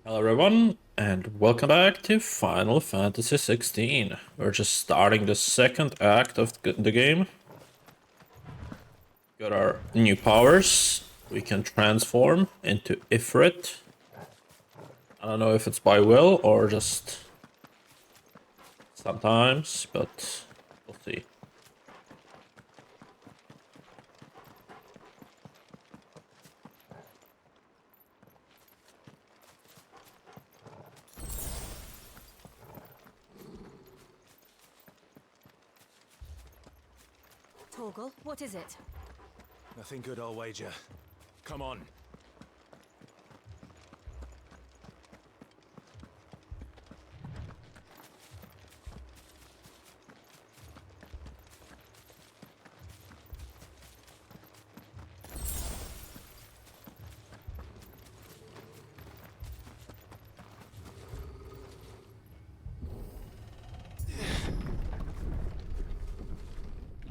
Hello everyone, and welcome back to Final Fantasy 16. We're just starting the second act of the game. Got our new powers. We can transform into Ifrit. I don't know if it's by will or just sometimes, but we'll see. Torgal, what is it? Nothing good, I'll wager. Come on.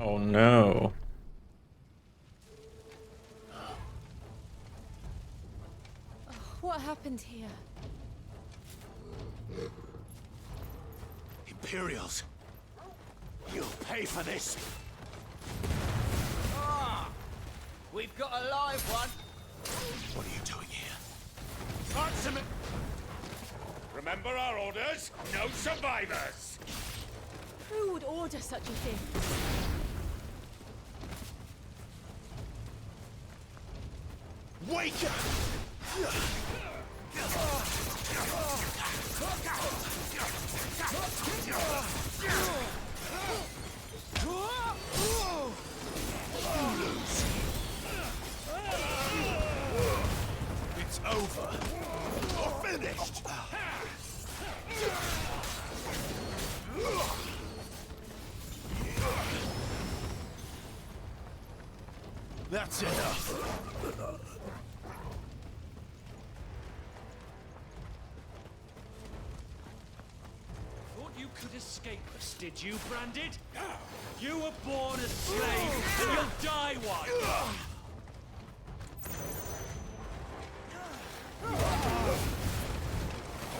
Oh no. What happened here? Imperials! You'll pay for this! We've got a live one. What are you doing here? Answer me. Remember our orders? No survivors. Who would order such a thing? Wake up! It's over. You're finished. That's enough. Thought you could escape us, did you, Branded? You were born a slave, and you'll die one.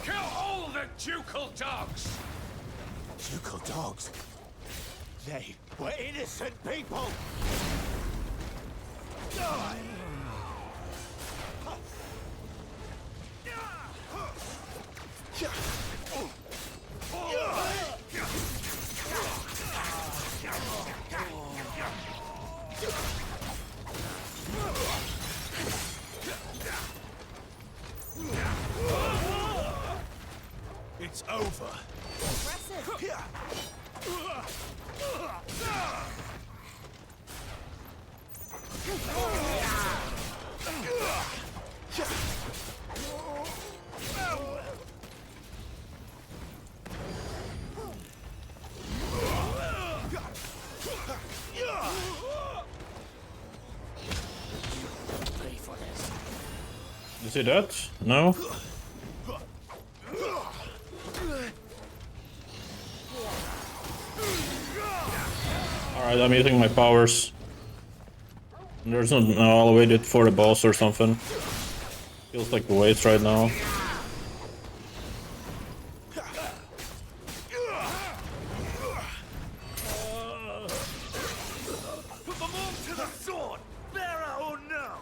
Kill all the ducal dogs. Ducal dogs. They were innocent people. Die! It's over. Impressive. You see that? No? Alright, I'm using my powers. There's no I'll wait it for the boss or something. Feels like the waste right now. Put them all to the sword, bearer or no.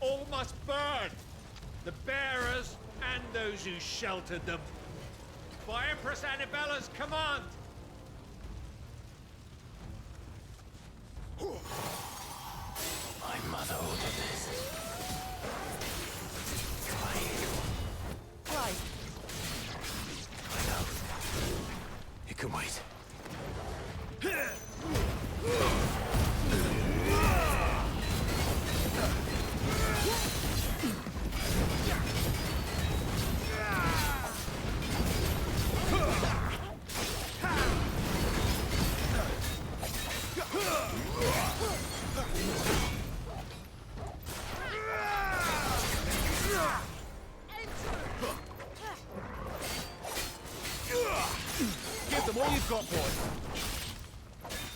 All must burn! The bearers and those who sheltered them. By Empress Annibella's command! My mother ordered this. Clive, I know. It can wait.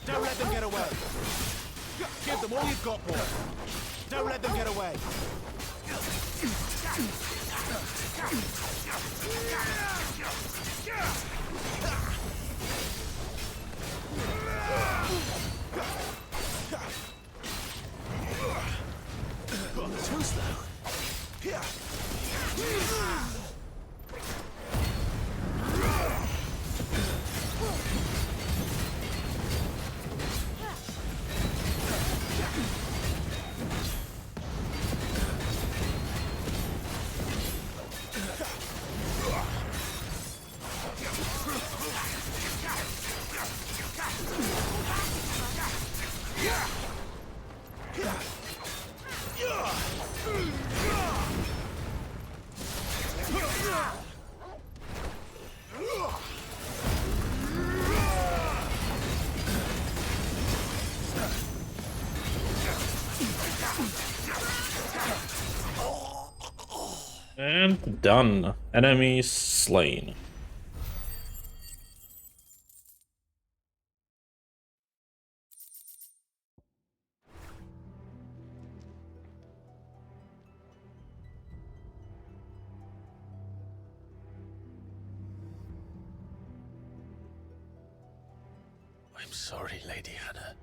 Don't let them get away. Give them all you've got, boy. Don't let them get away. Too slow. And done. Enemies slain. I'm sorry, Lady Hannah.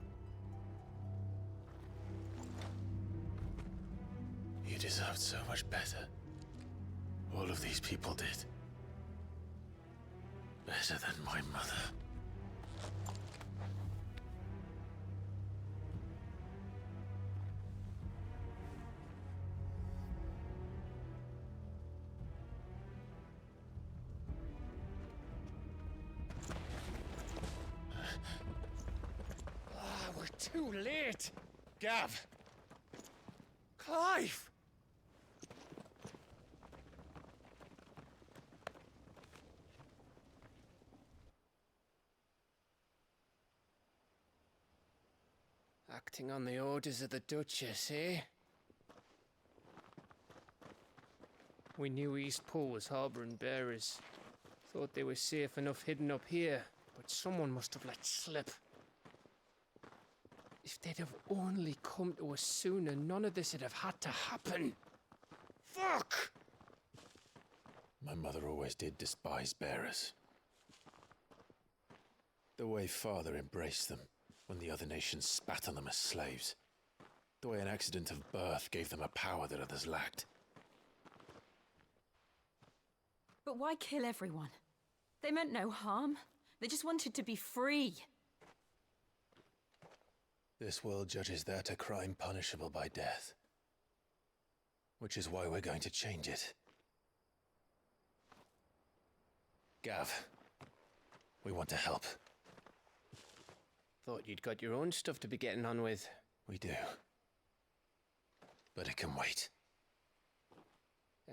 You deserved so much better. All of these people did. Better than my mother. We're too late. Gav. Clive. Acting on the orders of the Duchess, eh? We knew East Pool was harbouring bearers. Thought they were safe enough hidden up here, but someone must have let slip. If they'd have only come to us sooner, none of this would have had to happen. Fuck! My mother always did despise bearers. The way Father embraced them when the other nations spat on them as slaves. The way an accident of birth gave them a power that others lacked. But why kill everyone? They meant no harm. They just wanted to be free. This world judges that a crime punishable by death. Which is why we're going to change it. Gav, we want to help. Thought you'd got your own stuff to be getting on with. We do. But it can wait.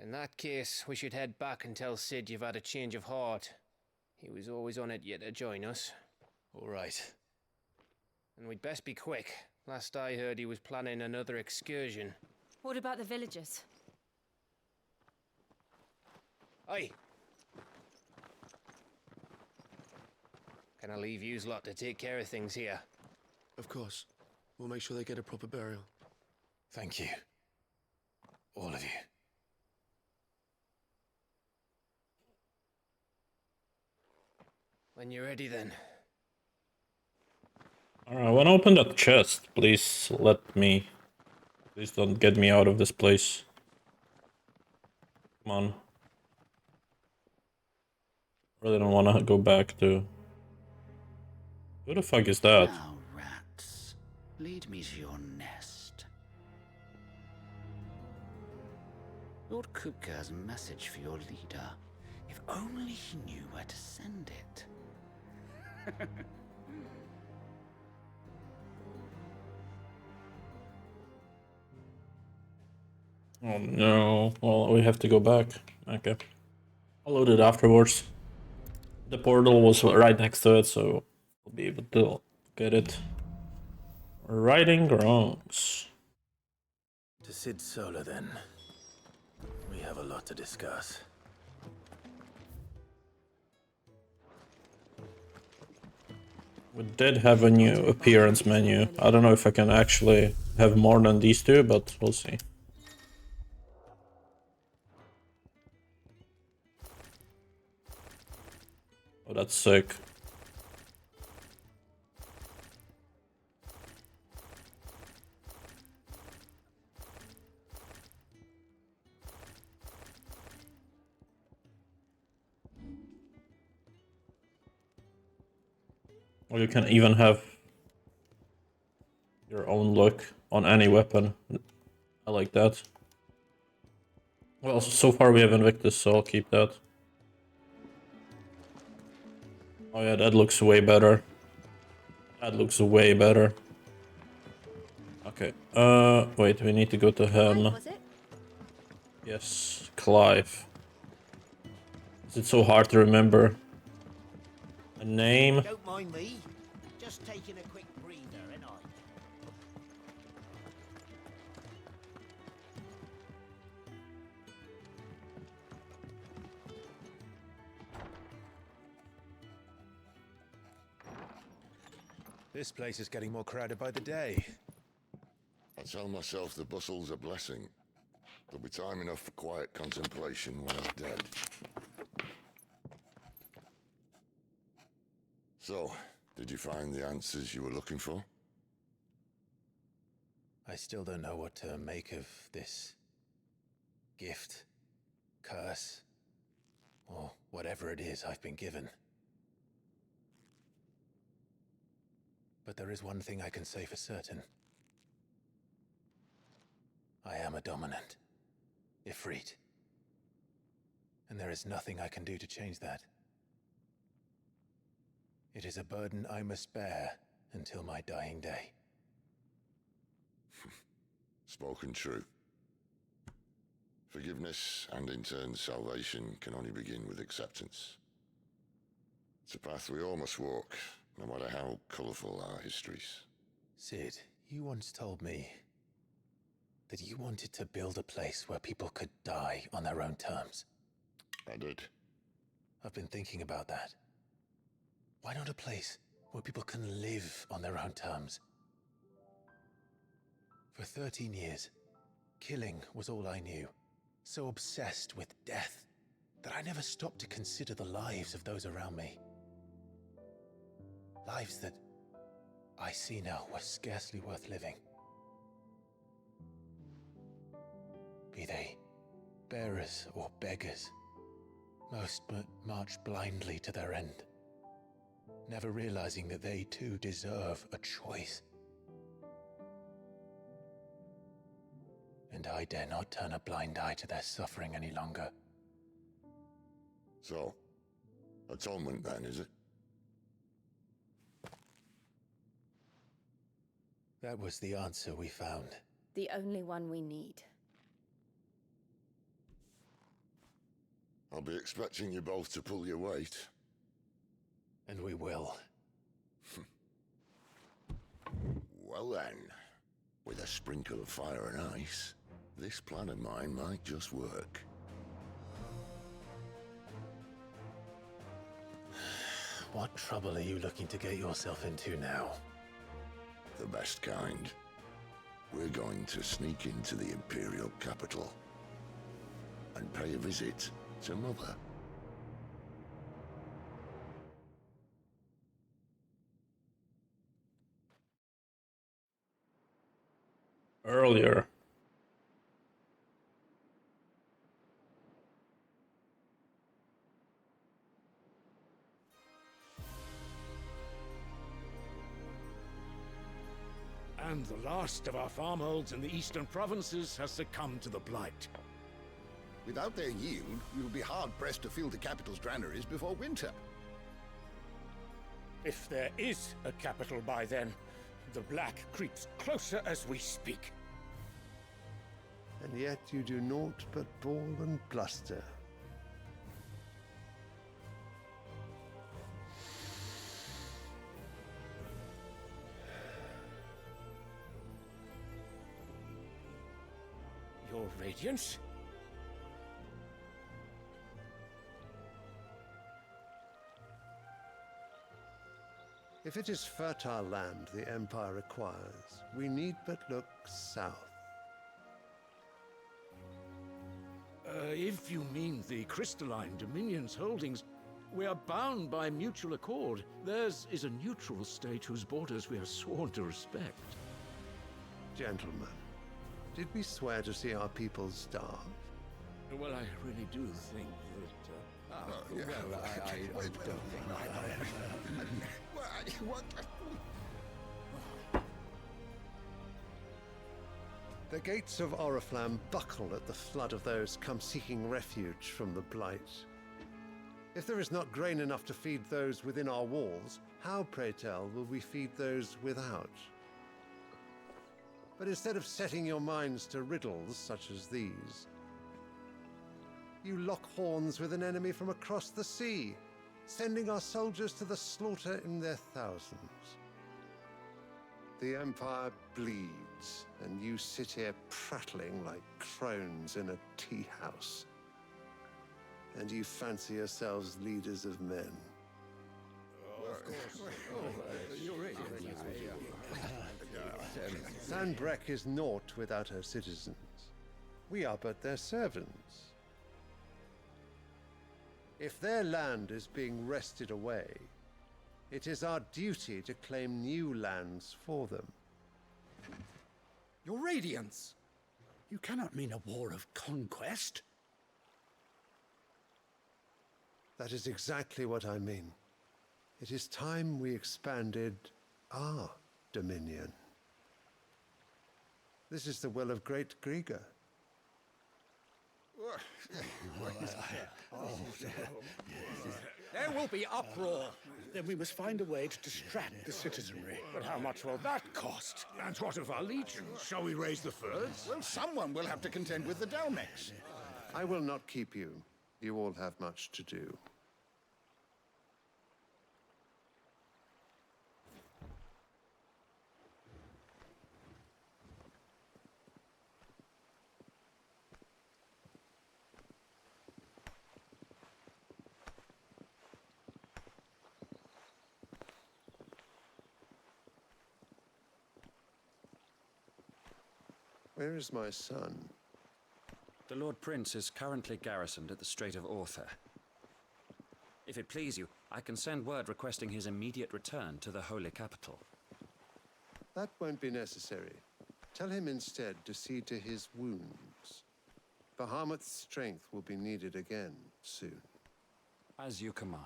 In that case, we should head back and tell Sid you've had a change of heart. He was always on it yet to join us. All right. And we'd best be quick. Last I heard, he was planning another excursion. What about the villagers? Aye. Can I leave yous lot to take care of things here? Of course. We'll make sure they get a proper burial. Thank you. All of you. When you're ready, then. Alright, when I open that chest, please let me. Please don't get me out of this place. Come on. Really don't want to go back to. Who the fuck is that? Now, rats, lead me to your nest. Lord 𝐒𝐸𝐿's message for your leader. If only he knew where to send it. Oh no. Well, we have to go back. Okay. I'll load it afterwards. The portal was right next to it, so we'll be able to get it. Righting wrongs. To Sid Solar, then. We have a lot to We did have a new appearance menu. I don't know if I can actually have more than these two, but we'll see. Oh, that's sick. Or you can even have your own look on any weapon. I like that. Well, so far we have Invictus, so I'll keep that. Oh yeah, that looks way better. That looks way better. Okay. Wait, we need to go to him. Was it? Yes, Clive. Is it so hard to remember? A name? Don't mind me. Just taking a quick breather, ain't I? This place is getting more crowded by the day. I tell myself the bustle's a blessing. There'll be time enough for quiet contemplation when I'm dead. So, did you find the answers you were looking for? I still don't know what to make of this gift, curse, or whatever it is I've been given. But there is one thing I can say for certain. I am a dominant, Ifrit. And there is nothing I can do to change that. It is a burden I must bear until my dying day. Spoken true. Forgiveness and in turn salvation can only begin with acceptance. It's a path we all must walk, no matter how colourful our histories. Sid, you once told me that you wanted to build a place where people could die on their own terms. I did. I've been thinking about that. Why not a place where people can live on their own terms? For 13 years, killing was all I knew. So obsessed with death that I never stopped to consider the lives of those around me. Lives that I see now were scarcely worth living. Be they bearers or beggars, most march blindly to their end, never realizing that they too deserve a choice. And I dare not turn a blind eye to their suffering any longer. So, atonement then, is it? That was the answer we found. The only one we need. I'll be expecting you both to pull your weight. And we will. Well then, with a sprinkle of fire and ice, this plan of mine might just work. What trouble are you looking to get yourself into now? The best kind. We're going to sneak into the Imperial capital and pay a visit to Mother. Earlier. And the last of our farmholds in the eastern provinces has succumbed to the blight. Without their yield, we will be hard-pressed to fill the capital's granaries before winter. If there is a capital by then, the black creeps closer as we speak. And yet you do naught but bawl and bluster. Your Radiance? If it is fertile land the Empire requires, we need but look south. If you mean the crystalline Dominion's holdings, we are bound by mutual accord. Theirs is a neutral state whose borders we are sworn to respect. Gentlemen, did we swear to see our people starve? Well, I really do think that... well, I don't think What? The gates of Oriflamme buckle at the flood of those come seeking refuge from the Blight. If there is not grain enough to feed those within our walls, how, pray tell, will we feed those without? But instead of setting your minds to riddles such as these, you lock horns with an enemy from across the sea, sending our soldiers to the slaughter in their thousands. The Empire bleeds, and you sit here prattling like crones in a tea house. And you fancy yourselves leaders of men. Sanbreque is naught without her citizens. We are but their servants. If their land is being wrested away, it is our duty to claim new lands for them. Your Radiance! You cannot mean a war of conquest. That is exactly what I mean. It is time we expanded our dominion. This is the will of great 𝐒𝐸𝐞𝐜𝐬. There will be uproar. Then we must find a way to distract the citizenry. But how much will that cost? And what of our legions? Shall we raise the furs? Well, someone will have to contend with the Dalmex. I will not keep you. You all have much to do. Where is my son? The Lord Prince is currently garrisoned at the Strait of Author. If it please you, I can send word requesting his immediate return to the Holy Capital. That won't be necessary. Tell him instead to see to his wounds. Bahamut's strength will be needed again soon. As you command.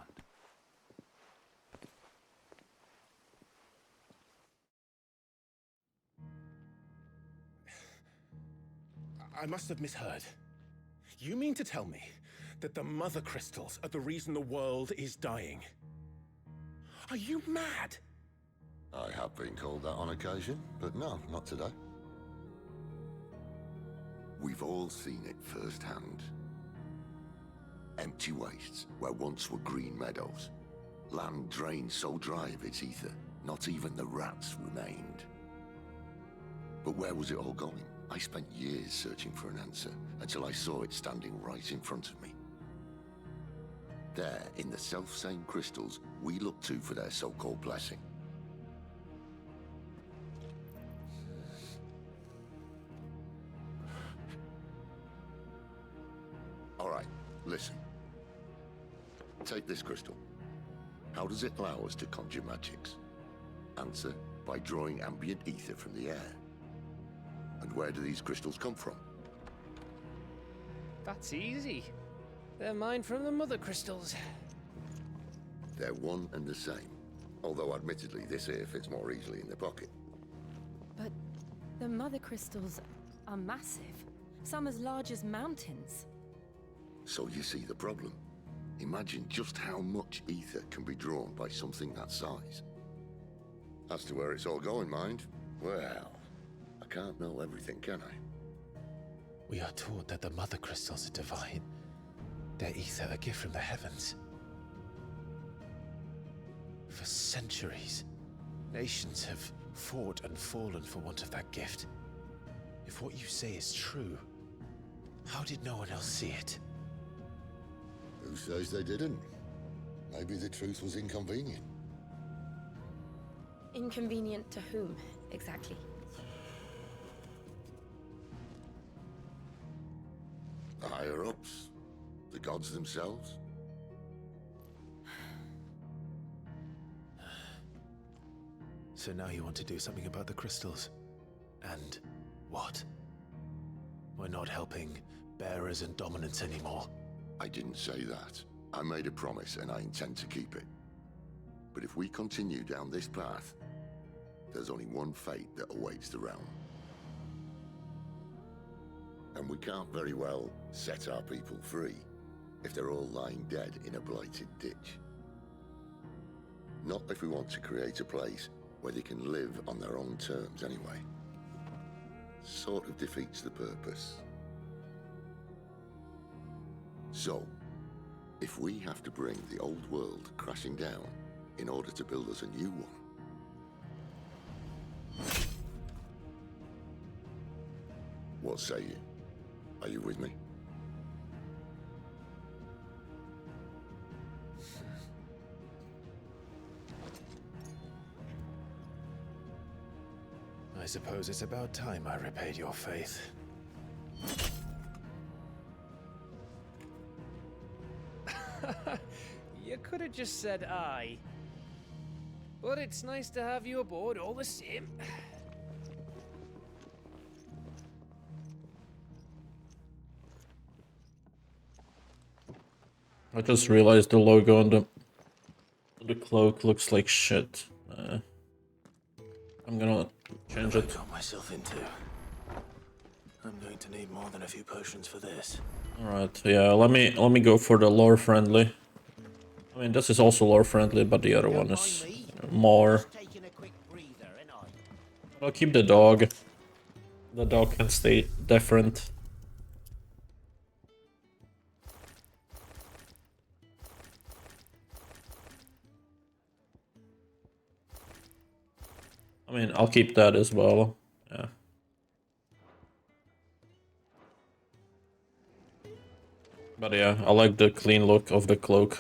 I must have misheard. You mean to tell me that the mother crystals are the reason the world is dying? Are you mad? I have been called that on occasion, but no, not today. We've all seen it firsthand. Empty wastes where once were green meadows. Land drained so dry of its ether, not even the rats remained. But where was it all going? I spent years searching for an answer, until I saw it standing right in front of me. There, in the self-same crystals we look to for their so-called blessing. All right, listen. Take this crystal. How does it allow us to conjure magics? Answer, by drawing ambient ether from the air. And where do these crystals come from? That's easy. They're mined from the mother crystals. They're one and the same. Although admittedly this here fits more easily in the pocket. But the mother crystals are massive. Some as large as mountains. So you see the problem. Imagine just how much ether can be drawn by something that size. As to where it's all going, mind, well, I can't know everything, can I? We are taught that the mother crystals are divine. Their ether a gift from the heavens. For centuries, nations have fought and fallen for want of that gift. If what you say is true, how did no one else see it? Who says they didn't? Maybe the truth was inconvenient. Inconvenient to whom, exactly? The higher-ups? The gods themselves? So now you want to do something about the crystals? And what? We're not helping bearers and dominants anymore. I didn't say that. I made a promise and I intend to keep it. But if we continue down this path, there's only one fate that awaits the realm. And we can't very well set our people free if they're all lying dead in a blighted ditch. Not if we want to create a place where they can live on their own terms anyway. Sort of defeats the purpose. So, if we have to bring the old world crashing down in order to build us a new one, what say you? Are you with me? I suppose it's about time I repaid your faith. You could have just said aye. But it's nice to have you aboard all the same. I just realized the logo on the cloak looks like shit. I'm gonna change it. I got myself into. I'm going to need more than a few potions for this. Alright, yeah, let me go for the lore friendly. I mean, this is also lore friendly, but the other one is more. I'll keep the dog. The dog can stay different. I mean, I'll keep that as well. Yeah. But yeah, I like the clean look of the cloak.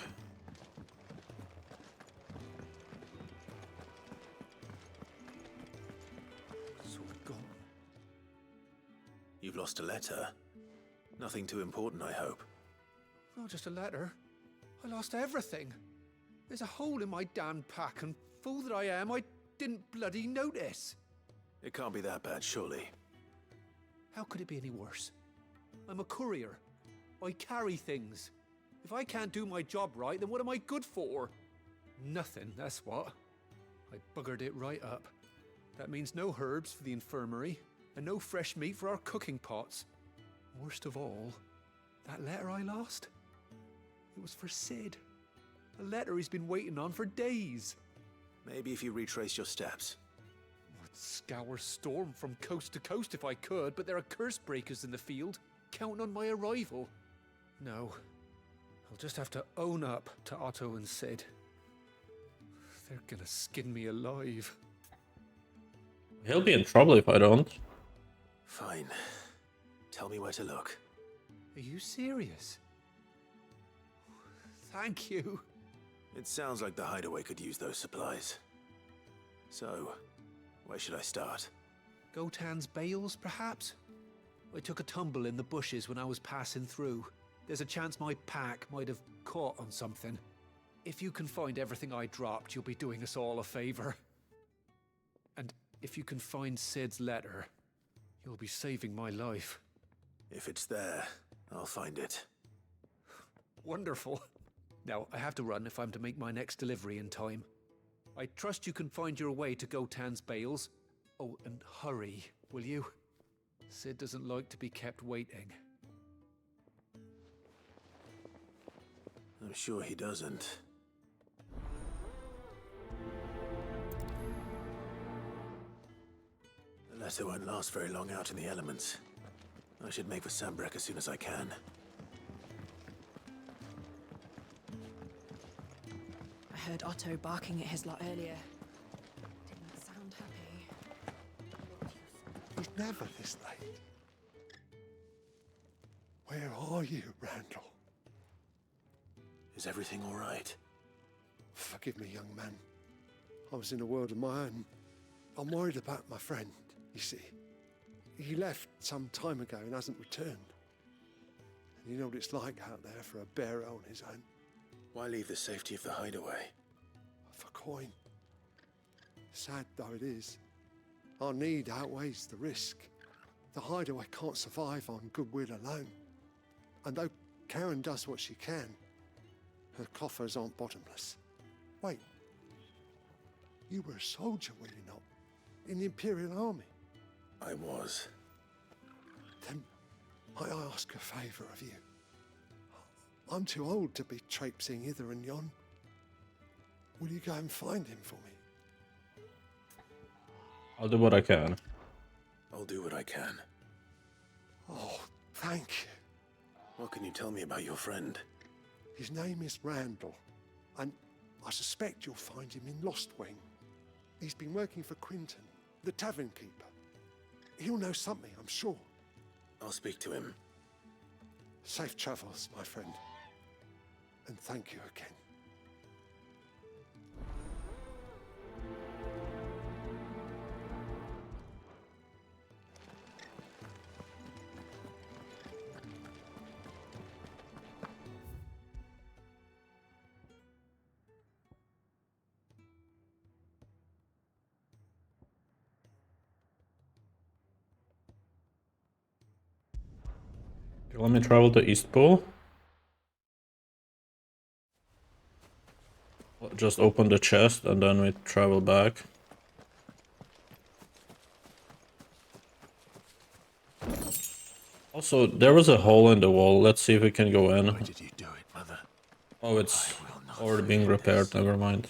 Sword gone. You've lost a letter. Nothing too important, I hope. Not just a letter. I lost everything. There's a hole in my damn pack, and fool that I am, I didn't bloody notice. It can't be that bad, surely. How could it be any worse? I'm a courier. I carry things. If I can't do my job right, then what am I good for? Nothing, that's what. I buggered it right up. That means no herbs for the infirmary, and no fresh meat for our cooking pots. Worst of all, that letter I lost? It was for Sid. A letter he's been waiting on for days. Maybe if you retrace your steps. I'd scour Storm from coast to coast if I could, but there are curse breakers in the field, counting on my arrival. No, I'll just have to own up to Otto and Sid. They're gonna skin me alive. He'll be in trouble if I don't. Fine. Tell me where to look. Are you serious? Thank you. It sounds like the hideaway could use those supplies. So, where should I start? Gotan's bales, perhaps? I took a tumble in the bushes when I was passing through. There's a chance my pack might have caught on something. If you can find everything I dropped, you'll be doing us all a favor. And if you can find Sid's letter, you'll be saving my life. If it's there, I'll find it. Wonderful. Now, I have to run if I'm to make my next delivery in time. I trust you can find your way to Gotan's bales. Oh, and hurry, will you? Sid doesn't like to be kept waiting. I'm sure he doesn't. The letter won't last very long out in the elements. I should make for Sambrek as soon as I can. I heard Otto barking at his lot earlier. Didn't sound happy. He's never this late. Where are you, Randall? Is everything all right? Forgive me, young man. I was in a world of my own. I'm worried about my friend, you see. He left some time ago and hasn't returned. And you know what it's like out there for a bearer on his own. Why leave the safety of the hideaway? For coin. Sad though it is, our need outweighs the risk. The hideaway can't survive on goodwill alone. And though Karen does what she can, her coffers aren't bottomless. Wait, you were a soldier, were you not? In the Imperial Army? I was. Then I ask a favour of you. I'm too old to be traipsing hither and yon. Will you go and find him for me? I'll do what I can. I'll do what I can. Oh, thank you. What can you tell me about your friend? His name is Randall, and I suspect you'll find him in Lost Wing. He's been working for Quinton, the tavern keeper. He'll know something, I'm sure. I'll speak to him. Safe travels, my friend. And thank you again. Okay, let me travel to East Pole. Just open the chest and then we travel back. Also, there was a hole in the wall. Let's see if we can go in. Why did you do it, Mother? Oh, it's already being repaired. Never mind.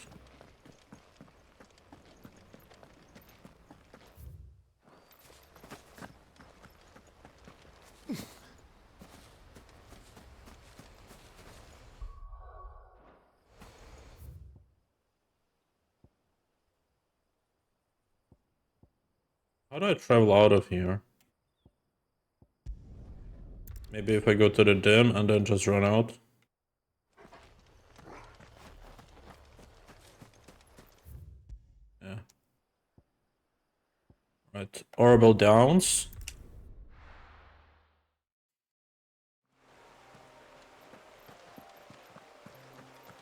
How do I travel out of here? Maybe if I go to the dim and then just run out. Yeah. Right. Orbital Downs.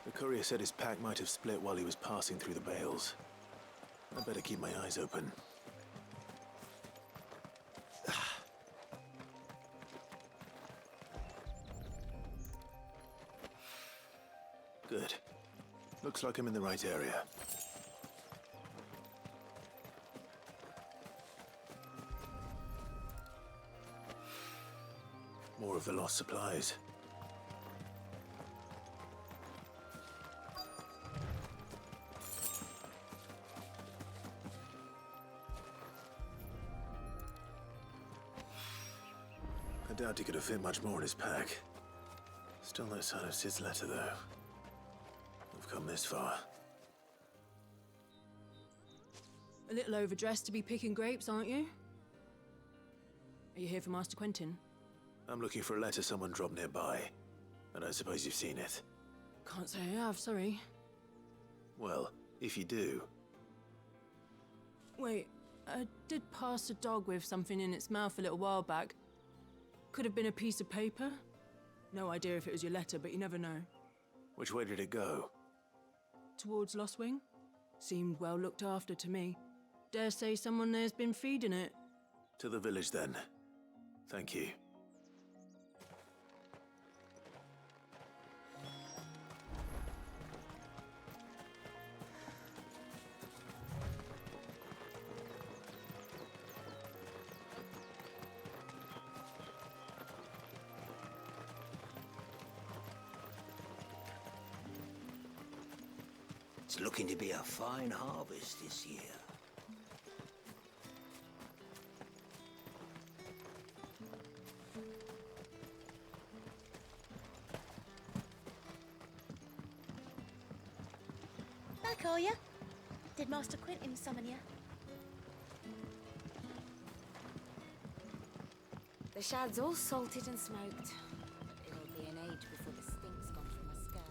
The courier said his pack might have split while he was passing through the bales. I better keep my eyes open. Good. Looks like I'm in the right area. More of the lost supplies. I doubt he could have fit much more in his pack. Still no sign of Sid's letter, though. We've come this far. A little overdressed to be picking grapes, aren't you? Are you here for Master Quentin? I'm looking for a letter someone dropped nearby. I don't suppose you've seen it. Can't say I have, sorry. Well, if you do... Wait, I did pass a dog with something in its mouth a little while back. Could have been a piece of paper. No idea if it was your letter, but you never know. Which way did it go? Towards Lost Wing? Seemed well looked after to me. Dare say someone there's been feeding it. To the village, then. Thank you. It's looking to be a fine harvest this year. Back, are ya? Did Master Quentin summon ya? The shad's all salted and smoked. It'll be an age before the stink's gone from my skirt.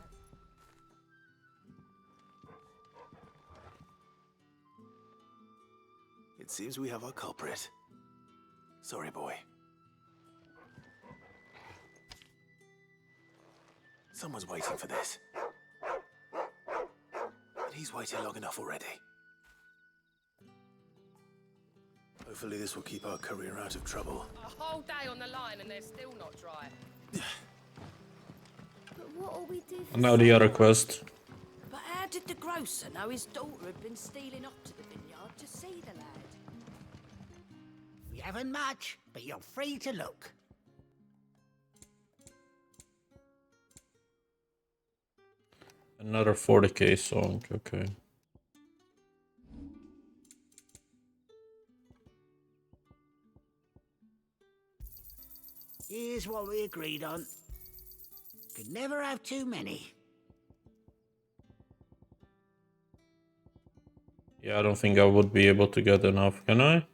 It seems we have our culprit. Sorry, boy. Someone's waiting for this. And he's waited long enough already. Hopefully this will keep our courier out of trouble. A whole day on the line and they're still not dry. But what'll we do for And now the other quest. But how did the grocer know his daughter had been stealing up to the vineyard to see the lad? We haven't much, but you're free to look. Another 40k song, okay. Here's what we agreed on. Could never have too many. Yeah, I don't think I would be able to get enough, can I?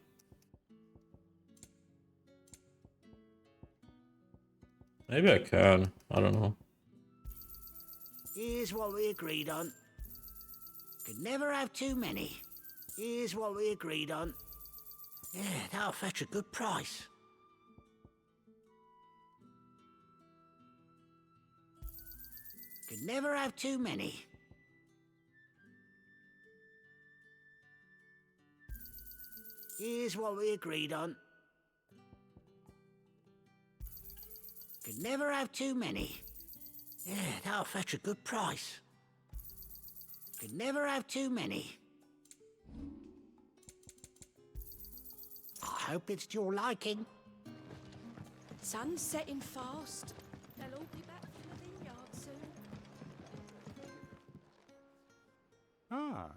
Maybe I can, I don't know. Here's what we agreed on. Could never have too many. Here's what we agreed on. Yeah, that'll fetch a good price. Could never have too many. Here's what we agreed on. Could never have too many. Yeah, that'll fetch a good price. Could never have too many. I hope it's to your liking. Sun's setting fast. They'll all be back from the vineyard soon. Ah,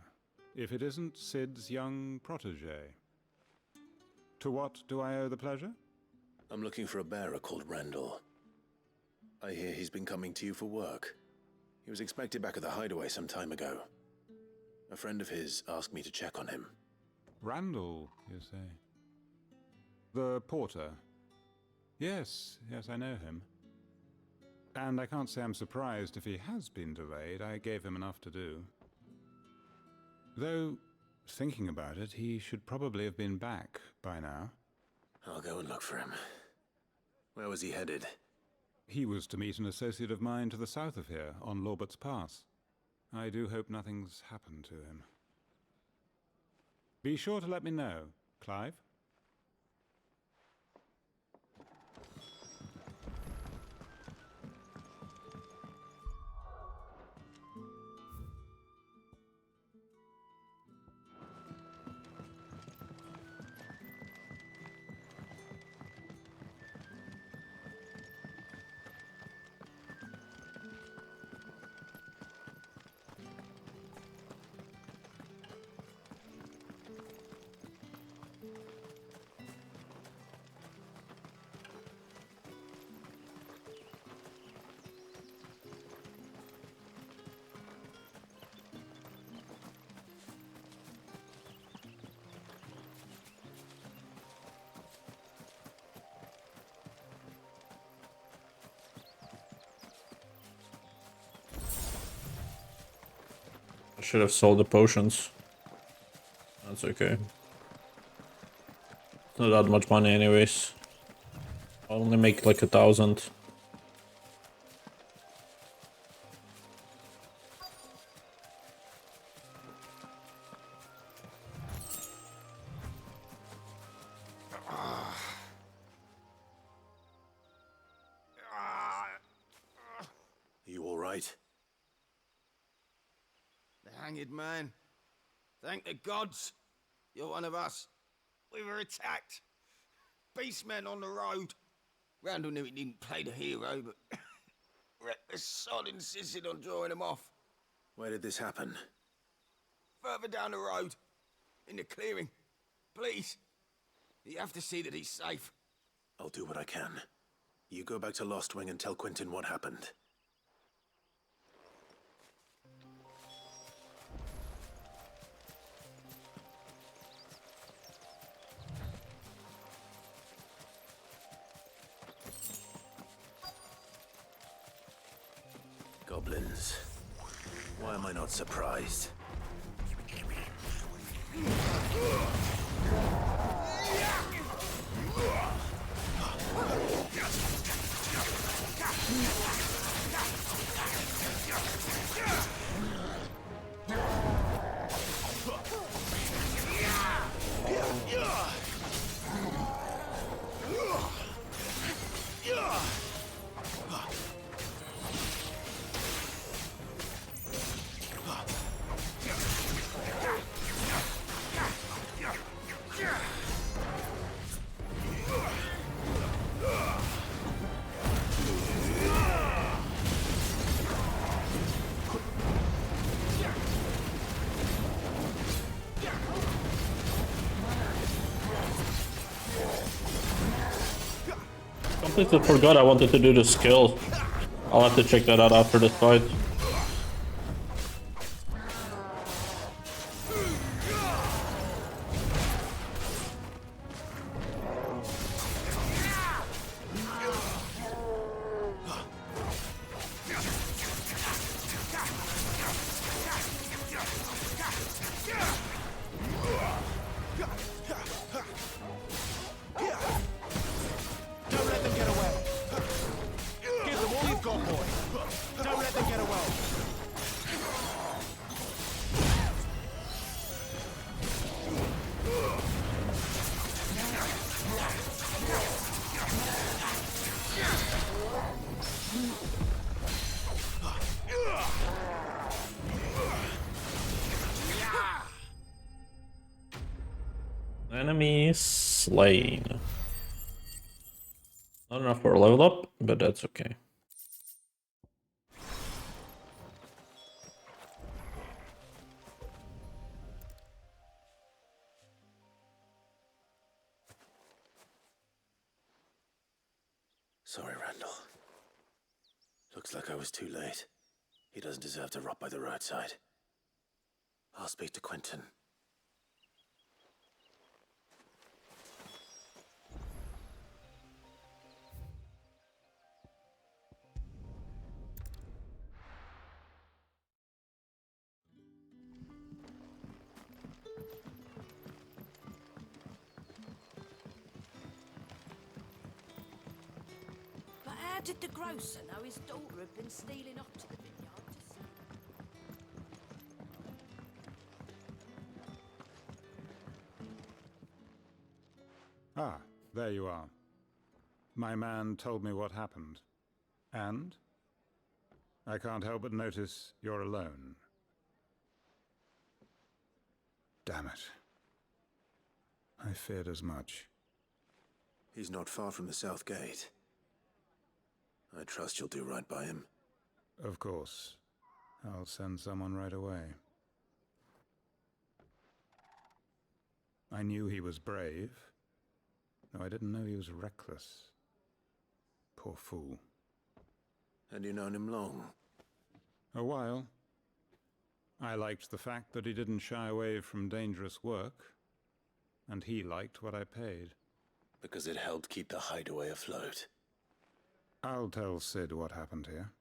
if it isn't Cid's young protege. To what do I owe the pleasure? I'm looking for a bearer called Randall. I hear he's been coming to you for work. He was expected back at the hideaway some time ago. A friend of his asked me to check on him. Randall, you say? The porter? Yes, I know him. And I can't say I'm surprised if he has been delayed. I gave him enough to do. Though, thinking about it, he should probably have been back by now. I'll go and look for him. Where was he headed? He was to meet an associate of mine to the south of here, on Lorbert's Pass. I do hope nothing's happened to him. Be sure to let me know, Clive. I should have sold the potions. That's okay. It's not that much money anyways. I'll only make like 1,000. You all right? The hanged man. Thank the gods. You're one of us. We were attacked. Beastmen on the road. Randall knew he didn't play the hero, but reckless sod insisted on drawing him off. Where did this happen? Further down the road. In the clearing. Please. You have to see that he's safe. I'll do what I can. You go back to Lost Wing and tell Quentin what happened. Goblins. Why am I not surprised? Completely forgot I wanted to do the skill. I'll have to check that out after this fight. Enemy slain. Not enough for a level up, but that's okay. Sorry, Randall. Looks like I was too late. He doesn't deserve to rot by the roadside. I'll speak to Quentin. But how did the grocer know his daughter had been stealing off to the vineyard to sell? Ah, there you are. My man told me what happened. And? I can't help but notice you're alone. Damn it. I feared as much. He's not far from the South Gate. I trust you'll do right by him. Of course. I'll send someone right away. I knew he was brave, though I didn't know he was reckless. Poor fool. And you known him long? A while. I liked the fact that he didn't shy away from dangerous work, and he liked what I paid. Because it helped keep the hideaway afloat. I'll tell Sid what happened here.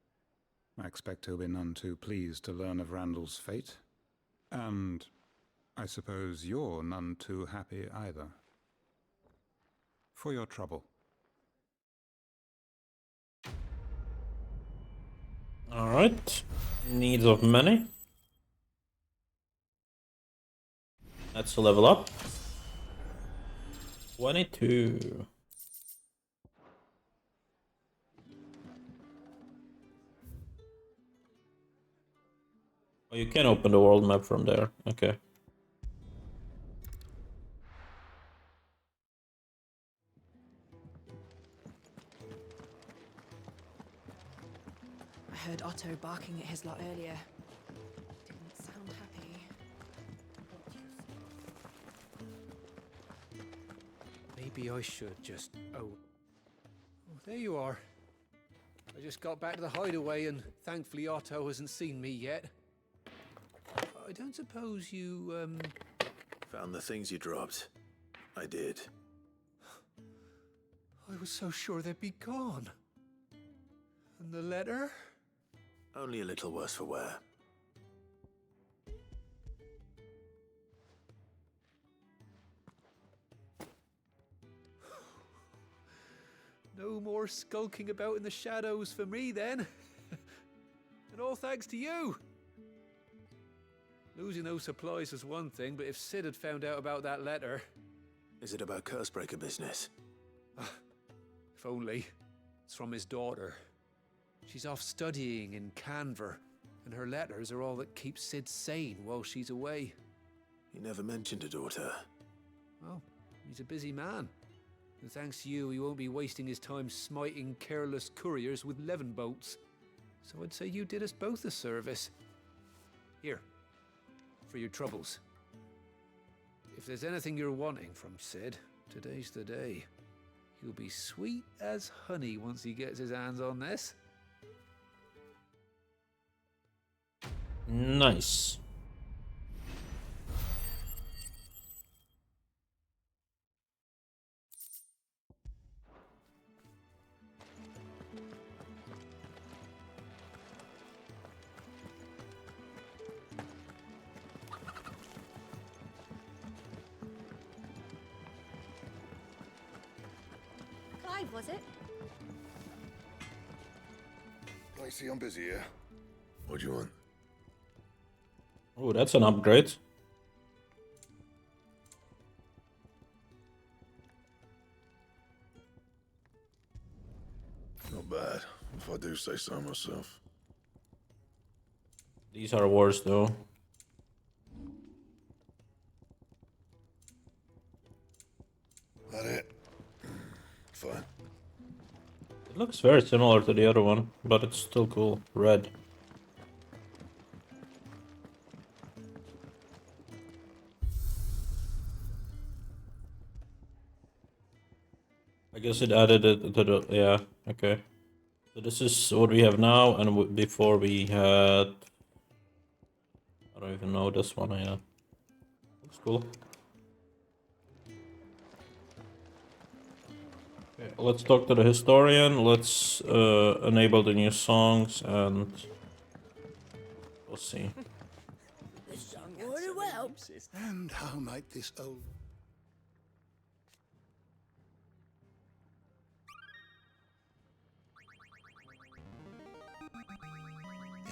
I expect he'll be none too pleased to learn of Randall's fate. And I suppose you're none too happy either. For your trouble. Alright. Needs of money. That's a level up. 22. Oh, you can open the world map from there. Okay. I heard Otto barking at his lot earlier. Didn't sound happy. Maybe I should just... Oh, there you are. I just got back to the hideaway and thankfully Otto hasn't seen me yet. I don't suppose you, Found the things you dropped. I did. I was so sure they'd be gone. And the letter? Only a little worse for wear. No more skulking about in the shadows for me then. And all thanks to you. Losing those supplies was one thing, but if Sid had found out about that letter... Is it about Cursebreaker business? If only. It's from his daughter. She's off studying in Canver, and her letters are all that keeps Sid sane while she's away. He never mentioned a daughter. Well, he's a busy man. And thanks to you, he won't be wasting his time smiting careless couriers with levin bolts. So I'd say you did us both a service. Here, for your troubles. If there's anything you're wanting from Sid, today's the day. He'll be sweet as honey once he gets his hands on this. Nice. Clive, was it? I see I'm busy here. What do you want? Oh, that's an upgrade. Not bad, if I do say so myself. These are worse though. That it? Fine. It looks very similar to the other one, but it's still cool. Red. I guess it added it to the... yeah, okay. So this is what we have now, and before we had... I don't even know this one, yeah. Looks cool. Okay, let's talk to the historian, let's enable the new songs, and... we'll see. And how might this old...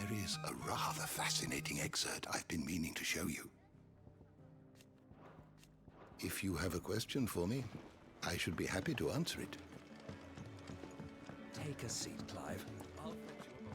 There is a rather fascinating excerpt I've been meaning to show you. If you have a question for me, I should be happy to answer it. Take a seat, Clive. I'll fetch you a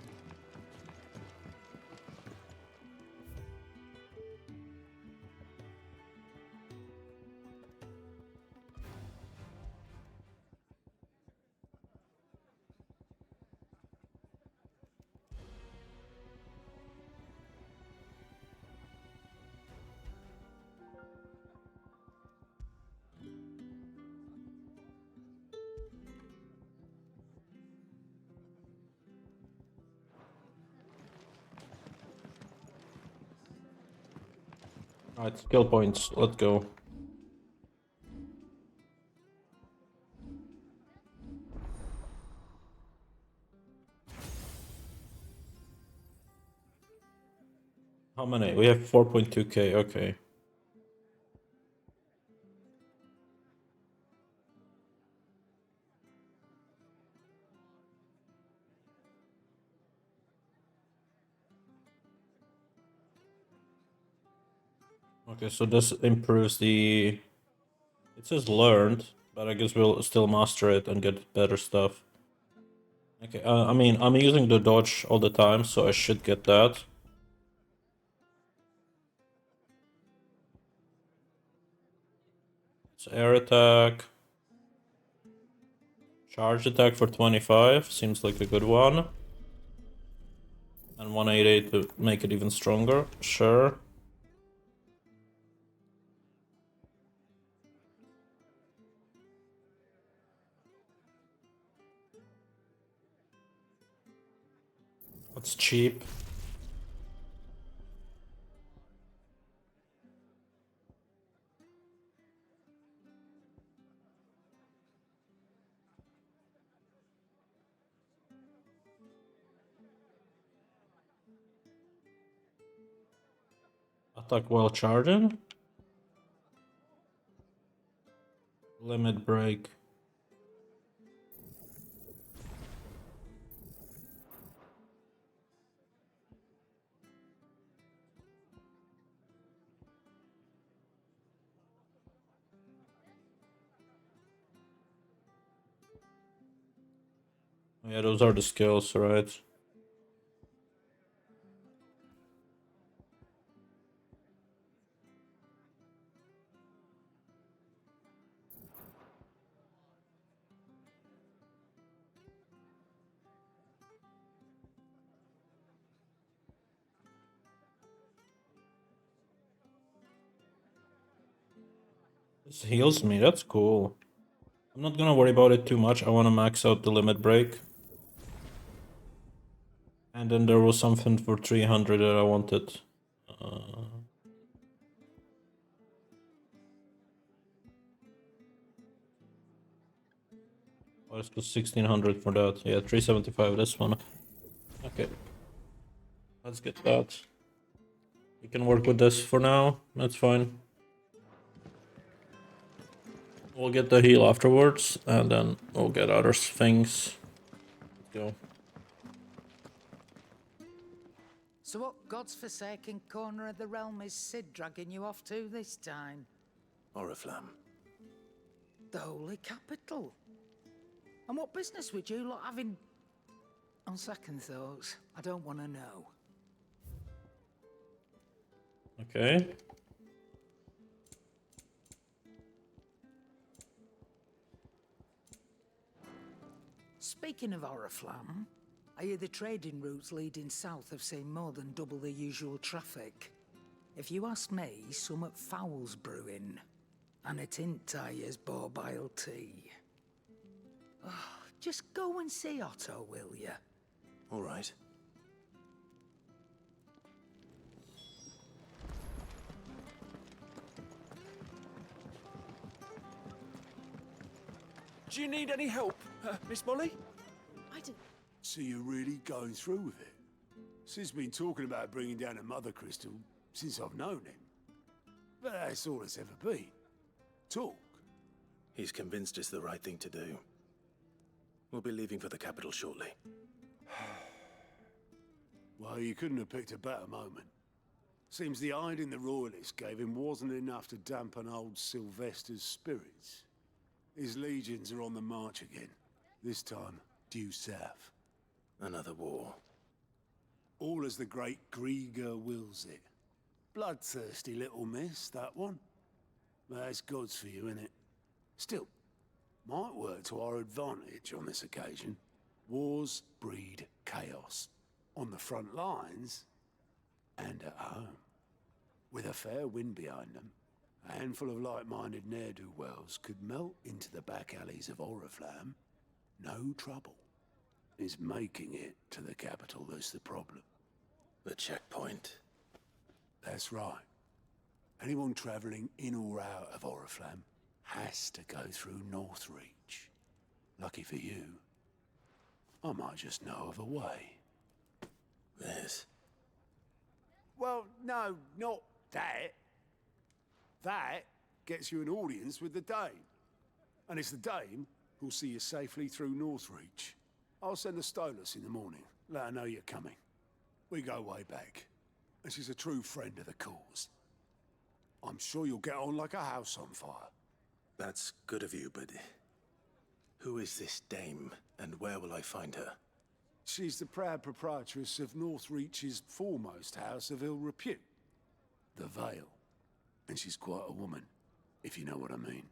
Alright, skill points, let's go. How many? We have 4.2k, okay. Okay, so this improves the... it says learned, but I guess we'll still master it and get better stuff. Okay, I mean, I'm using the dodge all the time, so I should get that. It's air attack. Charge attack for 25, seems like a good one. And 188 to make it even stronger, sure. That's cheap. Attack while charging. Limit break. Yeah, those are the skills, right? This heals me, that's cool. I'm not gonna worry about it too much. I wanna max out the limit break. And then there was something for 300 that I wanted. Let's do 1600 for that. Yeah, 375 this one. Okay. Let's get that. We can work with this for now. That's fine. We'll get the heal afterwards, and then we'll get other things. Let's go. So what God's forsaken corner of the realm is Sid dragging you off to this time? Oriflamme. The Holy Capital. And what business would you lot having? On second thoughts, I don't want to know. Okay. Speaking of Oriflamme, I hear the trading routes leading south have seen more than double the usual traffic. If you ask me, somewhat foul's brewing. And it ain't Tyre's borbile tea. Oh, just go and see Otto, will you? All right. Do you need any help, Miss Molly? I don't... So you're really going through with it? Sid's been talking about bringing down a mother crystal since I've known him. But that's all it's ever been. Talk. He's convinced it's the right thing to do. We'll be leaving for the capital shortly. Well, you couldn't have picked a better moment. Seems the hiding the royalists gave him wasn't enough to dampen old Sylvester's spirits. His legions are on the march again. This time, due south. Another war. all as the great 𝐒𝐸𝐽 wills it. Bloodthirsty little miss, that one. But that's God's for you, innit? Still, might work to our advantage on this occasion. Wars breed chaos. On the front lines, and at home. With a fair wind behind them, a handful of like-minded ne'er-do-wells could melt into the back alleys of Oriflamme. No trouble. Is making it to the capital that's the problem. The checkpoint. That's right. Anyone travelling in or out of Oriflamme has to go through Northreach. Lucky for you, I might just know of a way. Yes. Well, no, not that. That gets you an audience with the Dame. And it's the Dame who'll see you safely through Northreach. I'll send a Stolas in the morning, let her know you're coming. We go way back, and she's a true friend of the cause. I'm sure you'll get on like a house on fire. That's good of you, but who is this Dame, and where will I find her? She's the proud proprietress of Northreach's foremost house of ill repute, the Vale. And she's quite a woman, if you know what I mean.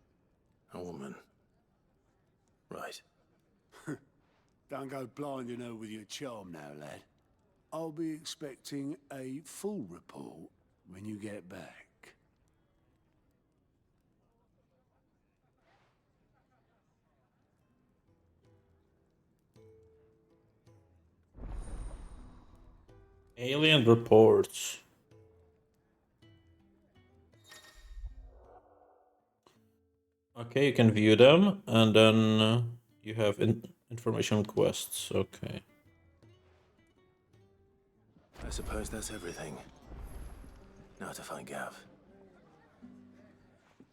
A woman. Right. Don't go blinding her with your charm now, lad. I'll be expecting a full report when you get back. Alien reports. Okay, you can view them, and then you have information quests. Okay. I suppose that's everything. Now to find Gav.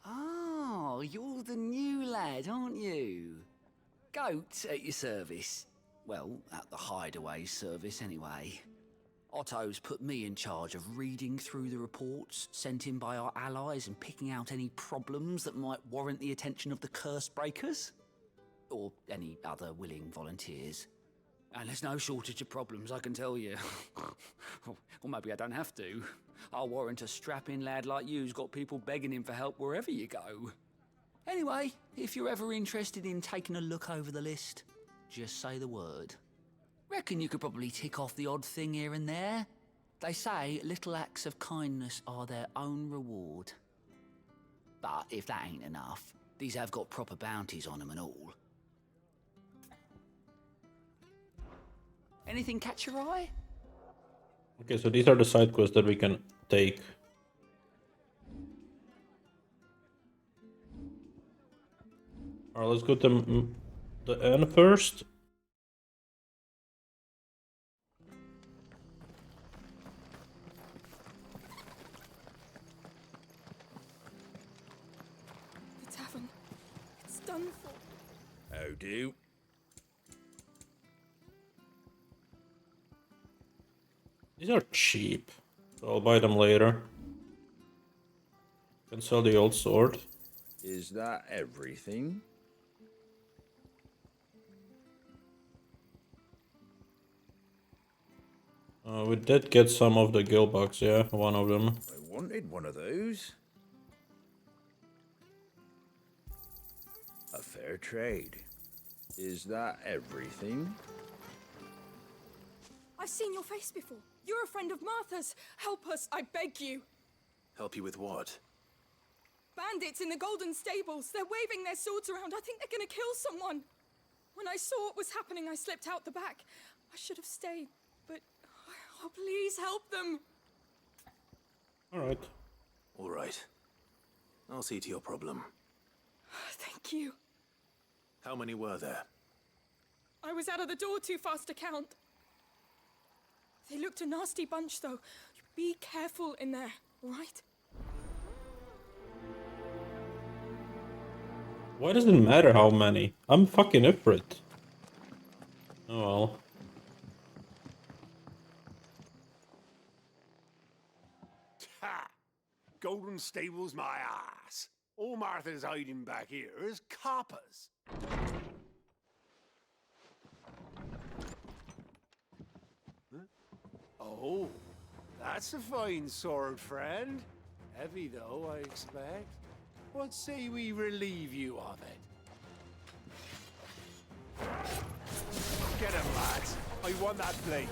Oh, you're the new lad, aren't you? Goat at your service. Well, at the hideaway service anyway. Otto's put me in charge of reading through the reports sent in by our allies and picking out any problems that might warrant the attention of the curse breakers. Or any other willing volunteers. And there's no shortage of problems, I can tell you. Or maybe I don't have to. I'll warrant a strapping lad like you's got people begging him for help wherever you go. Anyway, if you're ever interested in taking a look over the list, just say the word. Reckon you could probably tick off the odd thing here and there. They say little acts of kindness are their own reward. But if that ain't enough, these have got proper bounties on them and all. Anything catch your eye? Okay, so these are the side quests that we can take. Alright, let's go to the end first. The tavern. It's done for. How do? These are cheap, so I'll buy them later. Can sell the old sword. Is that everything? We did get some of the guild bucks, yeah, one of them. I wanted one of those. A fair trade. Is that everything? I've seen your face before. You're a friend of Martha's. Help us, I beg you. Help you with what? Bandits in the Golden Stables. They're waving their swords around. I think they're gonna kill someone. When I saw what was happening, I slipped out the back. I should have stayed, but oh, please help them. Alright. Alright. I'll see to your problem. Thank you. How many were there? I was out of the door too fast to count. They looked a nasty bunch, though. Be careful in there, all right? Why does it matter how many? I'm fucking Ifrit. Oh well. Ha! Golden Stables my ass. All Martha's hiding back here is coppers. Huh? Oh, that's a fine sword, friend. Heavy though, I expect. What say we relieve you of it? Get him, lads. I want that blade.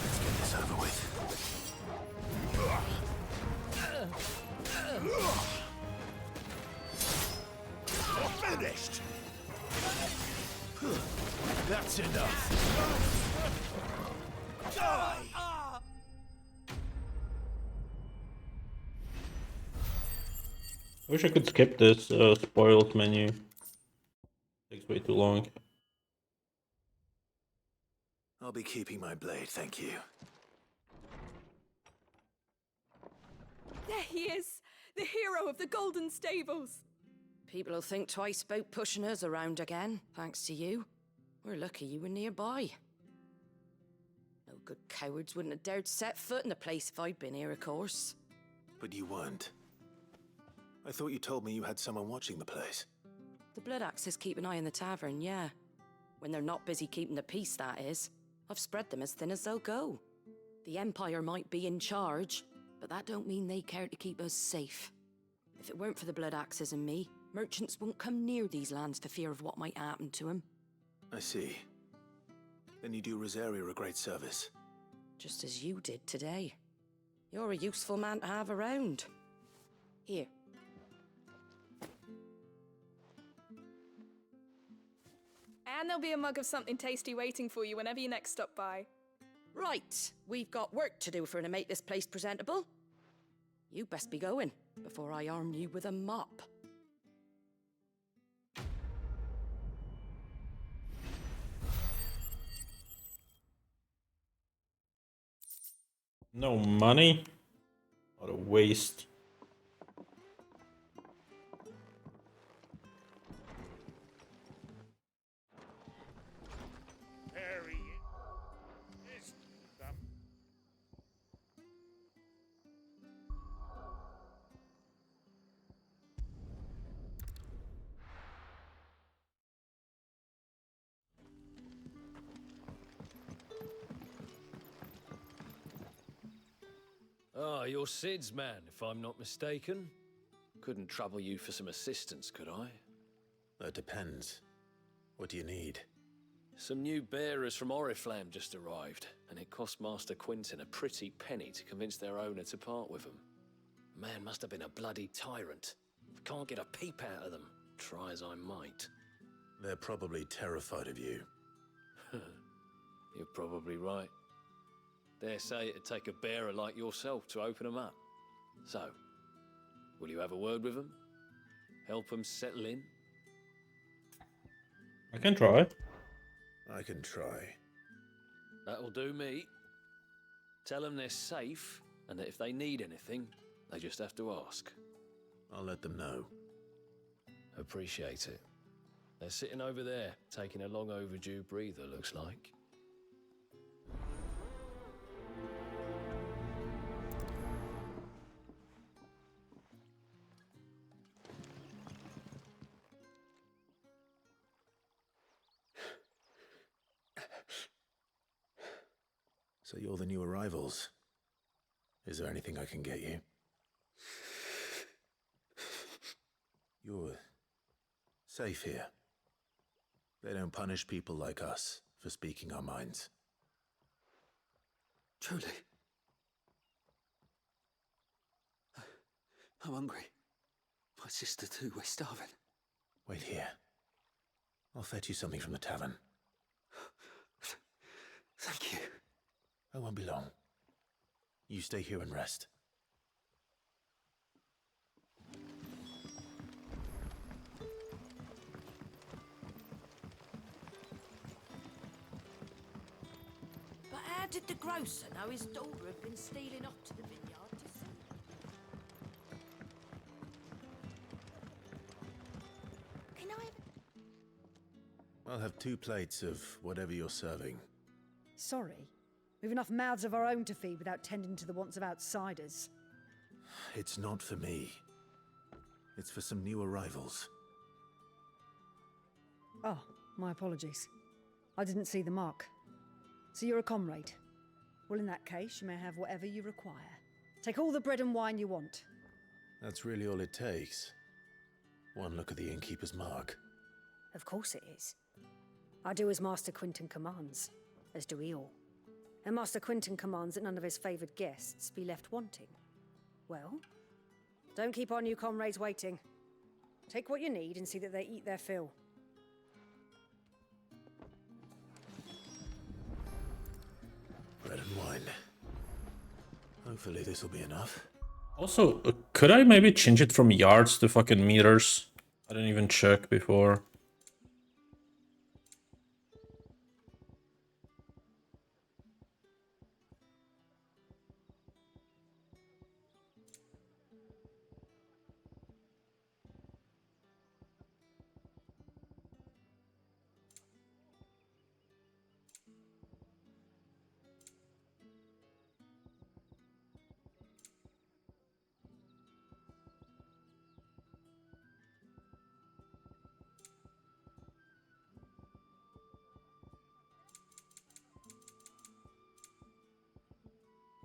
Let's get this over with. We're finished. That's enough. Die! I wish I could skip this spoiled menu. Takes way too long. I'll be keeping my blade, thank you. There he is, the hero of the Golden Stables. People will think twice about pushing us around again, thanks to you. We're lucky you were nearby. No good cowards wouldn't have dared set foot in the place if I'd been here, of course. But you weren't. I thought you told me you had someone watching the place. The Blood Axes keep an eye on the tavern, yeah. When they're not busy keeping the peace, that is. I've spread them as thin as they'll go. The Empire might be in charge, but that don't mean they care to keep us safe. If it weren't for the Blood Axes and me, merchants won't come near these lands for fear of what might happen to them. I see. Then you do Rosaria a great service. Just as you did today. You're a useful man to have around. Here. And there'll be a mug of something tasty waiting for you whenever you next stop by. Right, we've got work to do for to make this place presentable. You best be going, before I arm you with a mop. No money? What a waste. Ah, you're Sid's man, if I'm not mistaken. Couldn't trouble you for some assistance, could I? That depends. What do you need? Some new bearers from Oriflamme just arrived, and it cost Master Quinton a pretty penny to convince their owner to part with them. Man must have been a bloody tyrant. Can't get a peep out of them, try as I might. They're probably terrified of you. You're probably right. Dare say it'd take a bearer like yourself to open them up. So, will you have a word with them? Help them settle in? I can try. I can try. That'll do me. Tell them they're safe, and that if they need anything, they just have to ask. I'll let them know. Appreciate it. They're sitting over there, taking a long overdue breather, looks like. So you're the new arrivals. Is there anything I can get you? You're safe here. They don't punish people like us for speaking our minds. Truly. I'm hungry. My sister too, we're starving. Wait here. I'll fetch you something from the tavern. Thank you. I won't be long. You stay here and rest. But how did the grocer know his daughter had been stealing off to the vineyard to see? Can I have... I'll have 2 plates of whatever you're serving. Sorry. We've enough mouths of our own to feed without tending to the wants of outsiders. It's not for me. It's for some new arrivals. Oh, my apologies. I didn't see the mark. So you're a comrade. Well, in that case, you may have whatever you require. Take all the bread and wine you want. That's really all it takes. One look at the innkeeper's mark. Of course it is. I do as Master Quinton commands, as do we all. And Master Quinton commands that none of his favoured guests be left wanting. Well, don't keep our new comrades waiting. Take what you need and see that they eat their fill. Bread and wine. Hopefully this will be enough. Also, could I maybe change it from yards to fucking meters? I didn't even check before.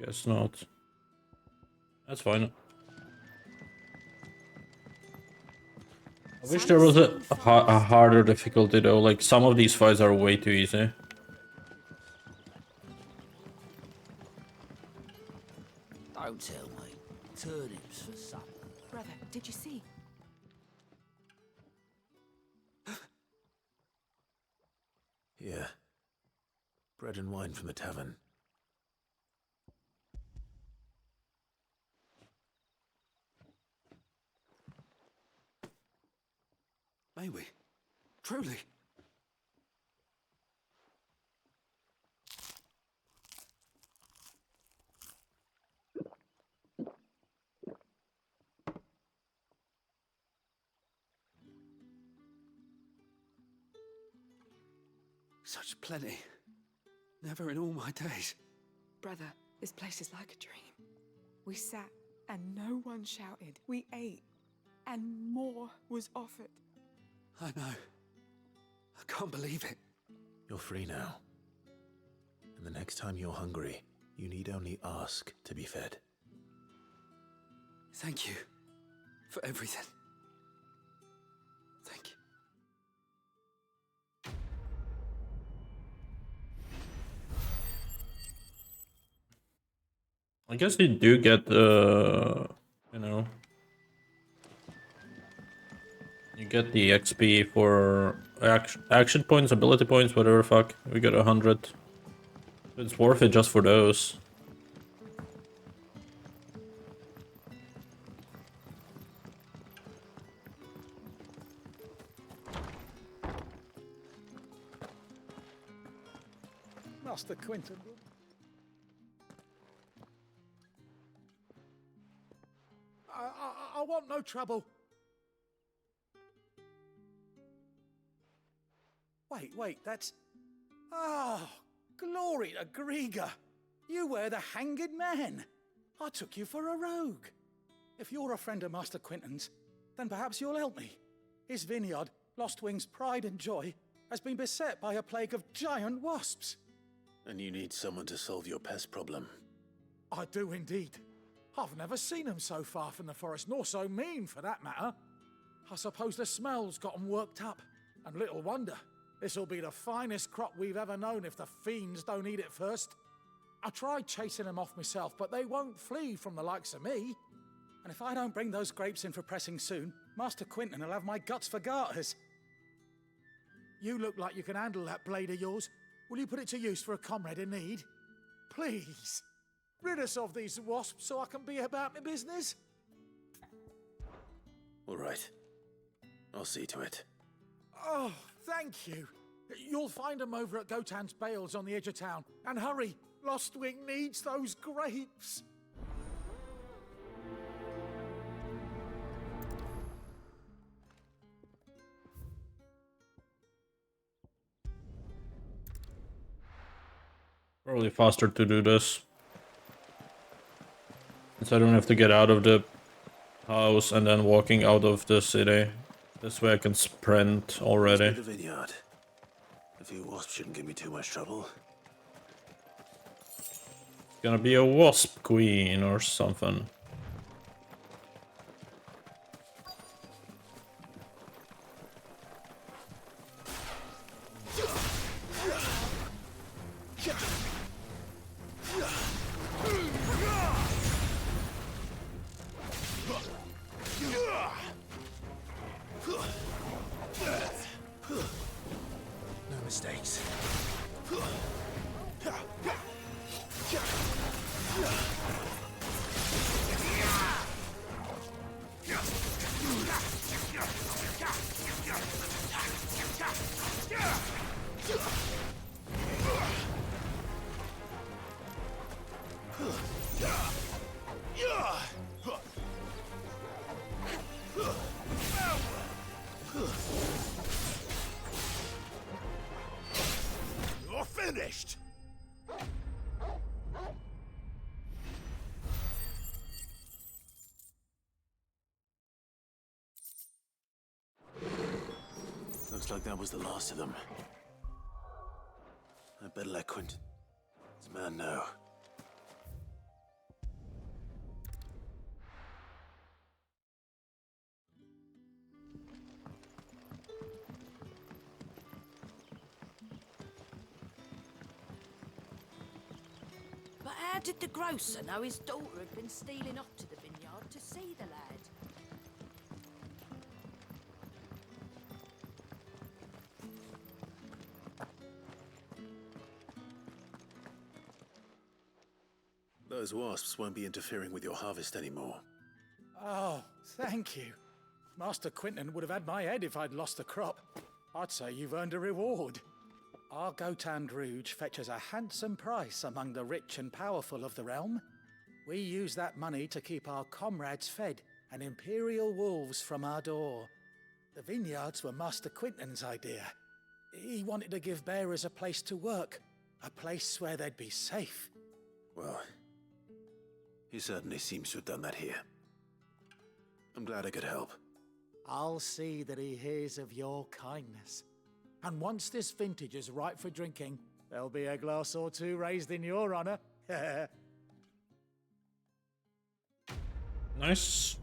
Guess not. That's fine. I wish there was a harder difficulty though, like some of these fights are way too easy. Don't tell me. Turnips for supper. Brother, did you see? Yeah. Bread and wine from the tavern. May we? Truly? Such plenty. Never in all my days. Brother, this place is like a dream. We sat and no one shouted. We ate and more was offered. I know. I can't believe it. You're free now. And the next time you're hungry, you need only ask to be fed. Thank you for everything. Thank you. I guess you do get, you know, You get the XP for action points, ability points, whatever the fuck. We got 100. It's worth it just for those. Master Quinton. I want no trouble. Wait, that's... Oh, glory to 𝐒𝐸𝐽! You were the hanged man. I took you for a rogue. If you're a friend of Master Quinton's, then perhaps you'll help me. His vineyard, Lostwing's pride and joy, has been beset by a plague of giant wasps. And you need someone to solve your pest problem. I do indeed. I've never seen them so far from the forest, nor so mean for that matter. I suppose the smell's got 'em worked up, and little wonder. This'll be the finest crop we've ever known if the fiends don't eat it first. I tried chasing them off myself, but they won't flee from the likes of me. And if I don't bring those grapes in for pressing soon, Master Quinton will have my guts for garters. You look like you can handle that blade of yours. Will you put it to use for a comrade in need? Please, rid us of these wasps so I can be about my business. All right. I'll see to it. Oh, thank you. You'll find them over at Gotan's bales on the edge of town. And hurry, Lostwing needs those grapes. Probably faster to do this. Since I don't have to get out of the house and then walking out of the city. This way I can sprint already. The vineyard. A few wasps shouldn't give me too much trouble. It's gonna be a wasp queen or something. No mistakes. You're finished! Looks like that was the last of them. I better let Quinton's man know. But how did the grocer know his daughter had been stealing off to the vineyard to see the lad? Those wasps won't be interfering with your harvest anymore. Oh, thank you. Master Quinton would have had my head if I'd lost the crop. I'd say you've earned a reward. Our Gotan Rouge fetches a handsome price among the rich and powerful of the realm. We use that money to keep our comrades fed and imperial wolves from our door. The vineyards were Master Quinton's idea. He wanted to give bearers a place to work, a place where they'd be safe. Well, he certainly seems to have done that here. I'm glad I could help. I'll see that he hears of your kindness. And once this vintage is ripe for drinking, there'll be a glass or two raised in your honor. Nice.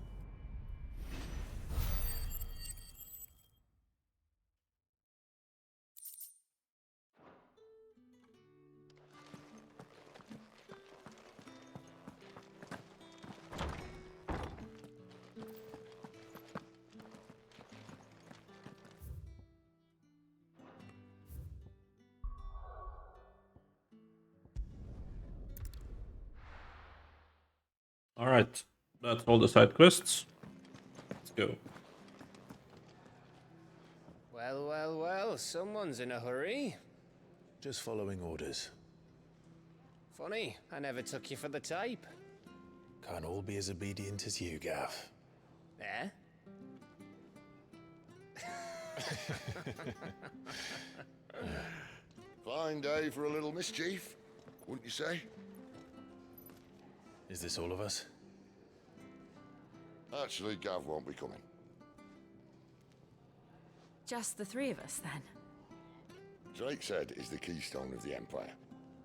Alright, that's all the side quests. Let's go. Well, well, well, someone's in a hurry. Just following orders. Funny, I never took you for the type. Can't all be as obedient as you, Gav. Eh? Fine day for a little mischief, wouldn't you say? Is this all of us? Actually, Gav won't be coming. Just the three of us, then? Drake's Head is the keystone of the Empire.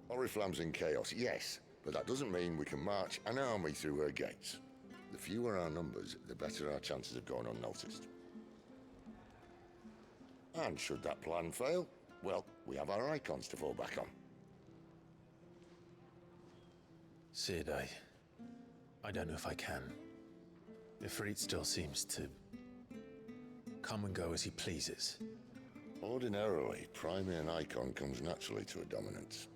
Oriflamme's in chaos, yes, but that doesn't mean we can march an army through her gates. The fewer our numbers, the better our chances of going unnoticed. And should that plan fail, well, we have our Eikons to fall back on. Sid, I don't know if I can. Ifrit still seems to come and go as he pleases. Ordinarily, priming an Eikon comes naturally to a dominance.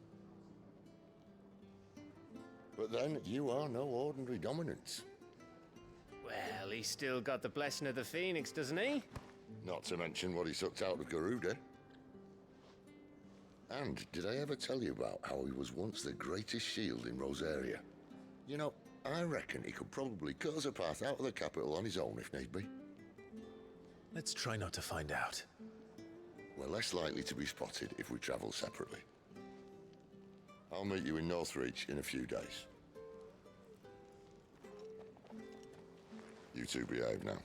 But then, you are no ordinary dominance. Well, he's still got the blessing of the Phoenix, doesn't he? Not to mention what he sucked out of Garuda. And did I ever tell you about how he was once the greatest shield in Rosaria? You know, I reckon he could probably cut us a path out of the capital on his own if need be. Let's try not to find out. We're less likely to be spotted if we travel separately. I'll meet you in Northreach in a few days. You two behave now.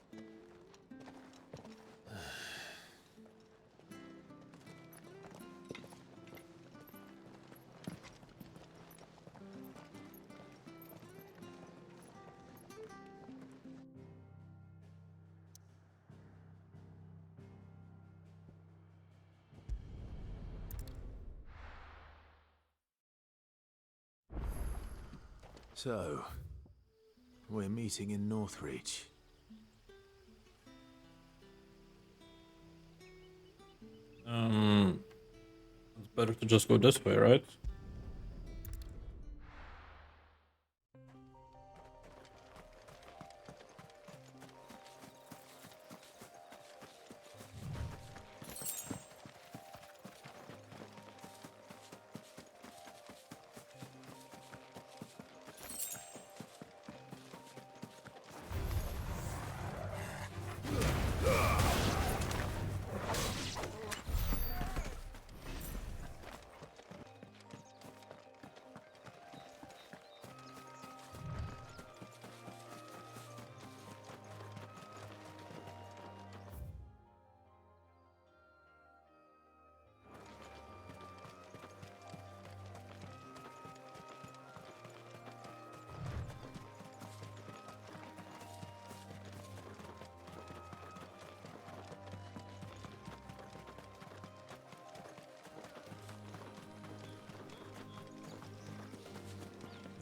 So, we're meeting in Northreach. It's better to just go this way, right?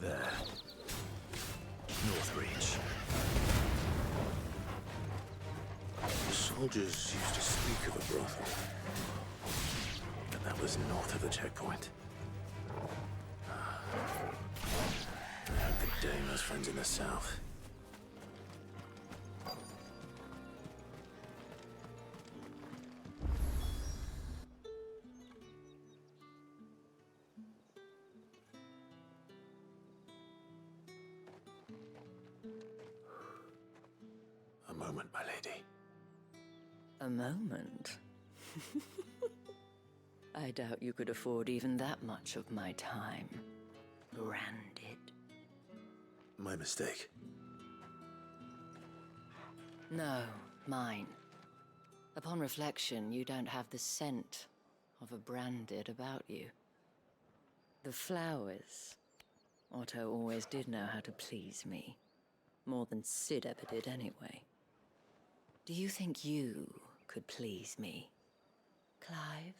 There. Northreach. The soldiers used to speak of a brothel. But that was north of the checkpoint. I hope the Dame has friends in the south. A moment, my lady. A moment? I doubt you could afford even that much of my time. Branded. My mistake. No, mine. Upon reflection, you don't have the scent of a branded about you. The flowers. Otto always did know how to please me. More than Sid ever did anyway. Do you think you could please me, Clive?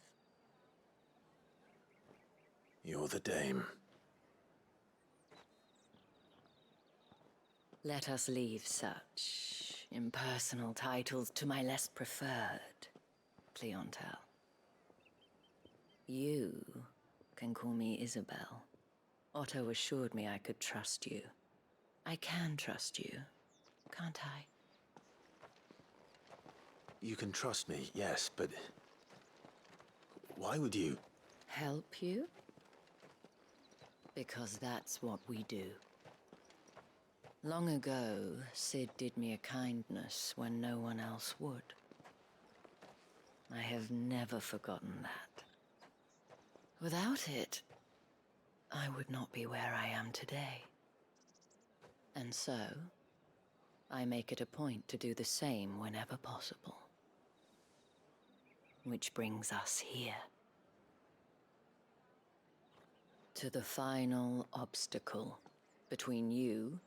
You're the Dame. Let us leave such impersonal titles to my less preferred clientele. You can call me Isabel. Otto assured me I could trust you. I can trust you, can't I? You can trust me, yes, but why would you? Help you? Because that's what we do. Long ago, Sid did me a kindness when no one else would. I have never forgotten that. Without it, I would not be where I am today. And so, I make it a point to do the same whenever possible. Which brings us here. To the final obstacle between you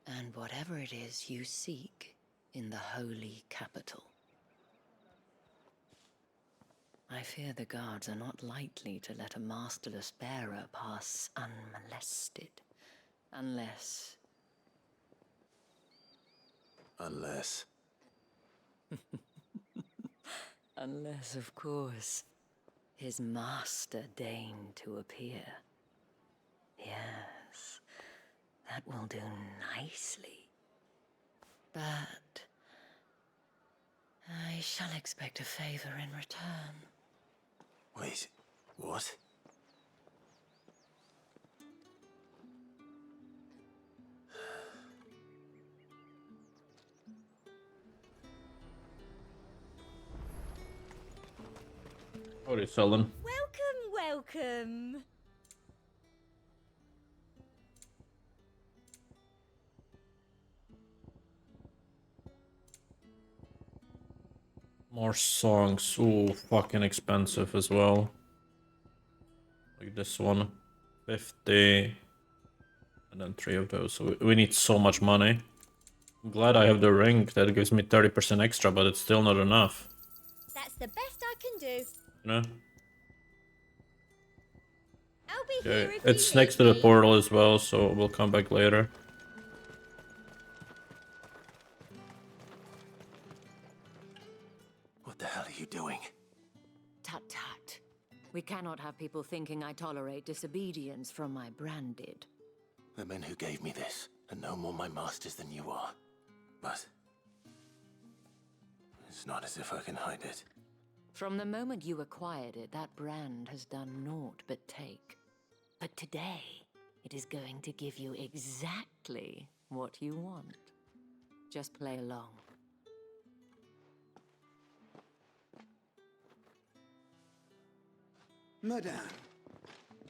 and whatever it is you seek in the holy capital. I fear the guards are not likely to let a masterless bearer pass unmolested, unless... Unless... Unless, of course, his master deigned to appear. Yes, that will do nicely. But I shall expect a favor in return. Wait, what? What are you selling? Welcome. More songs. Ooh, fucking expensive as well. Like this one. 50. And then 3 of those. So we need so much money. I'm glad I have the ring. That gives me 30% extra, but it's still not enough. That's the best I can do. You know? I'll be Okay. here if It's you next to need the me. portal as well, so we'll come back later. What the hell are you doing? Tut tut. We cannot have people thinking I tolerate disobedience from my branded. The men who gave me this are no more my masters than you are. But it's not as if I can hide it. From the moment you acquired it, that brand has done naught but take. But today, it is going to give you exactly what you want. Just play along. Madame,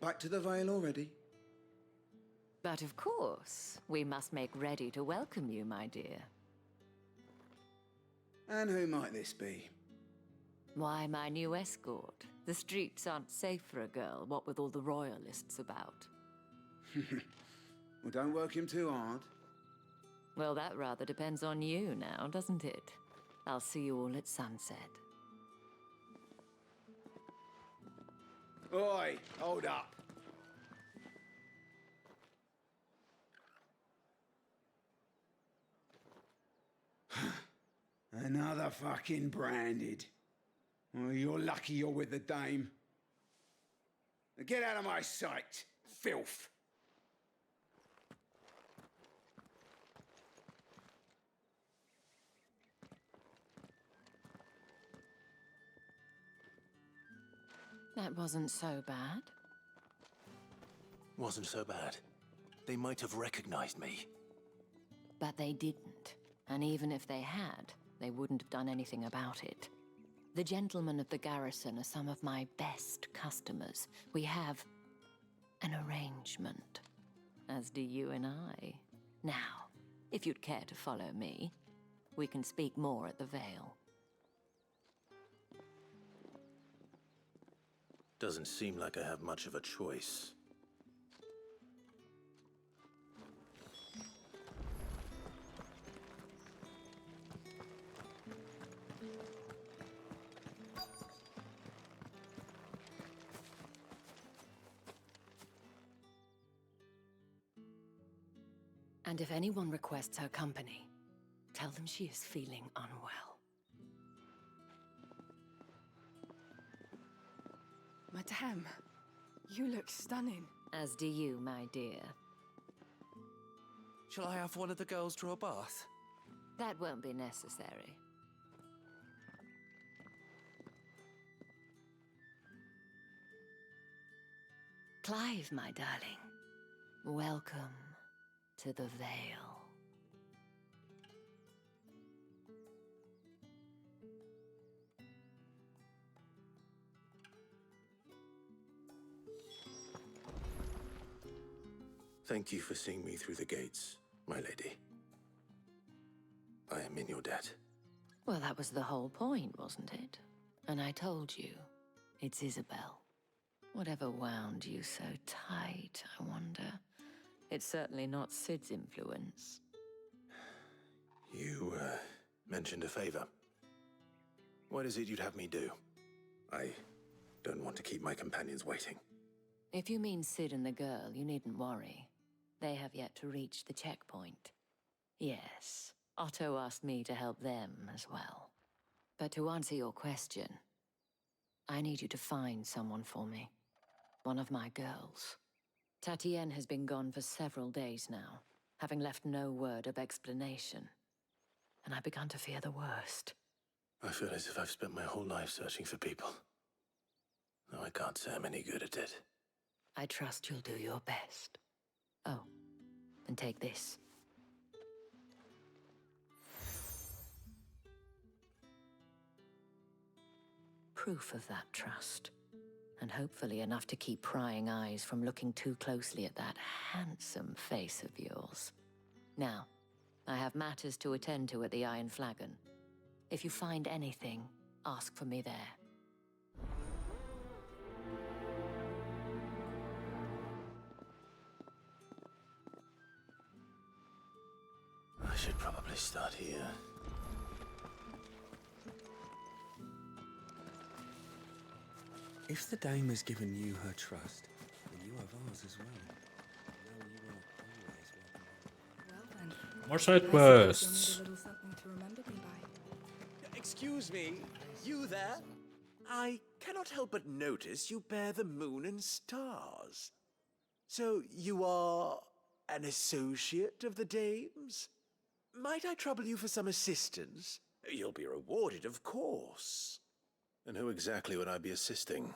back to the Vale already? But of course, we must make ready to welcome you, my dear. And who might this be? Why, my new escort. The streets aren't safe for a girl, what with all the royalists about. Well, don't work him too hard. Well, that rather depends on you now, doesn't it? I'll see you all at sunset. Oi, hold up. Another fucking branded. Well, you're lucky you're with the dame. Now get out of my sight, filth. That wasn't so bad. Wasn't so bad. They might have recognized me. But they didn't. And even if they had, they wouldn't have done anything about it. The gentlemen of the garrison are some of my best customers. We have an arrangement, as do you and I. Now, if you'd care to follow me, we can speak more at the Vale. Doesn't seem like I have much of a choice. And if anyone requests her company, tell them she is feeling unwell. Madame, you look stunning. As do you, my dear. Shall I have one of the girls draw a bath? That won't be necessary. Clive, my darling. Welcome to the Vale. Thank you for seeing me through the gates, my lady. I am in your debt. Well, that was the whole point, wasn't it? And I told you, it's Isabel. Whatever wound you so tight, I wonder. It's certainly not Sid's influence. You, mentioned a favor. What is it you'd have me do? I don't want to keep my companions waiting. If you mean Sid and the girl, you needn't worry. They have yet to reach the checkpoint. Yes, Otto asked me to help them as well. But to answer your question, I need you to find someone for me. One of my girls. Tatienne has been gone for several days now, having left no word of explanation. And I've begun to fear the worst. I feel as if I've spent my whole life searching for people. Though I can't say I'm any good at it. I trust you'll do your best. Oh, and take this. Proof of that trust. And hopefully enough to keep prying eyes from looking too closely at that handsome face of yours. Now, I have matters to attend to at the Iron Flagon. If you find anything, ask for me there. I should probably start here. If the dame has given you her trust, then you have ours as well. Know you are always welcome. Well then. More side quests. A little something to remember me by. Excuse me, you there? I cannot help but notice you bear the moon and stars. So you are an associate of the dame's? Might I trouble you for some assistance? You'll be rewarded, of course. And who exactly would I be assisting?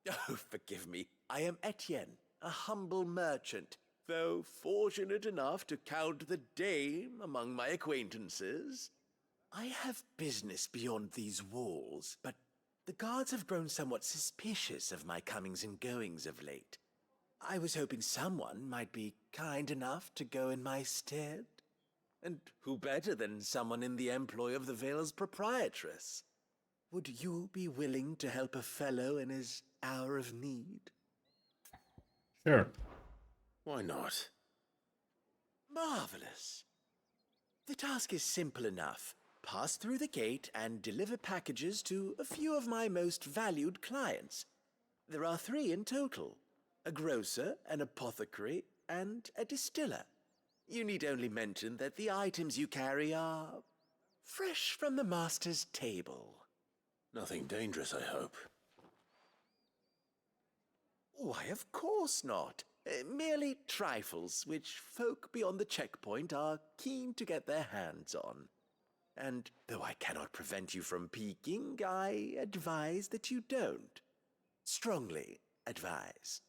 Oh, forgive me. I am Etienne, a humble merchant, though fortunate enough to count the dame among my acquaintances. I have business beyond these walls, but the guards have grown somewhat suspicious of my comings and goings of late. I was hoping someone might be kind enough to go in my stead. And who better than someone in the employ of the Vale's proprietress? Would you be willing to help a fellow in his hour of need? Sure. Why not? Marvelous. The task is simple enough. Pass through the gate and deliver packages to a few of my most valued clients. There are 3 in total. A grocer, an apothecary, and a distiller. You need only mention that the items you carry are fresh from the master's table. Nothing dangerous, I hope. Why, of course not. Merely trifles which folk beyond the checkpoint are keen to get their hands on. And though I cannot prevent you from peeking, I advise that you don't. Strongly advise.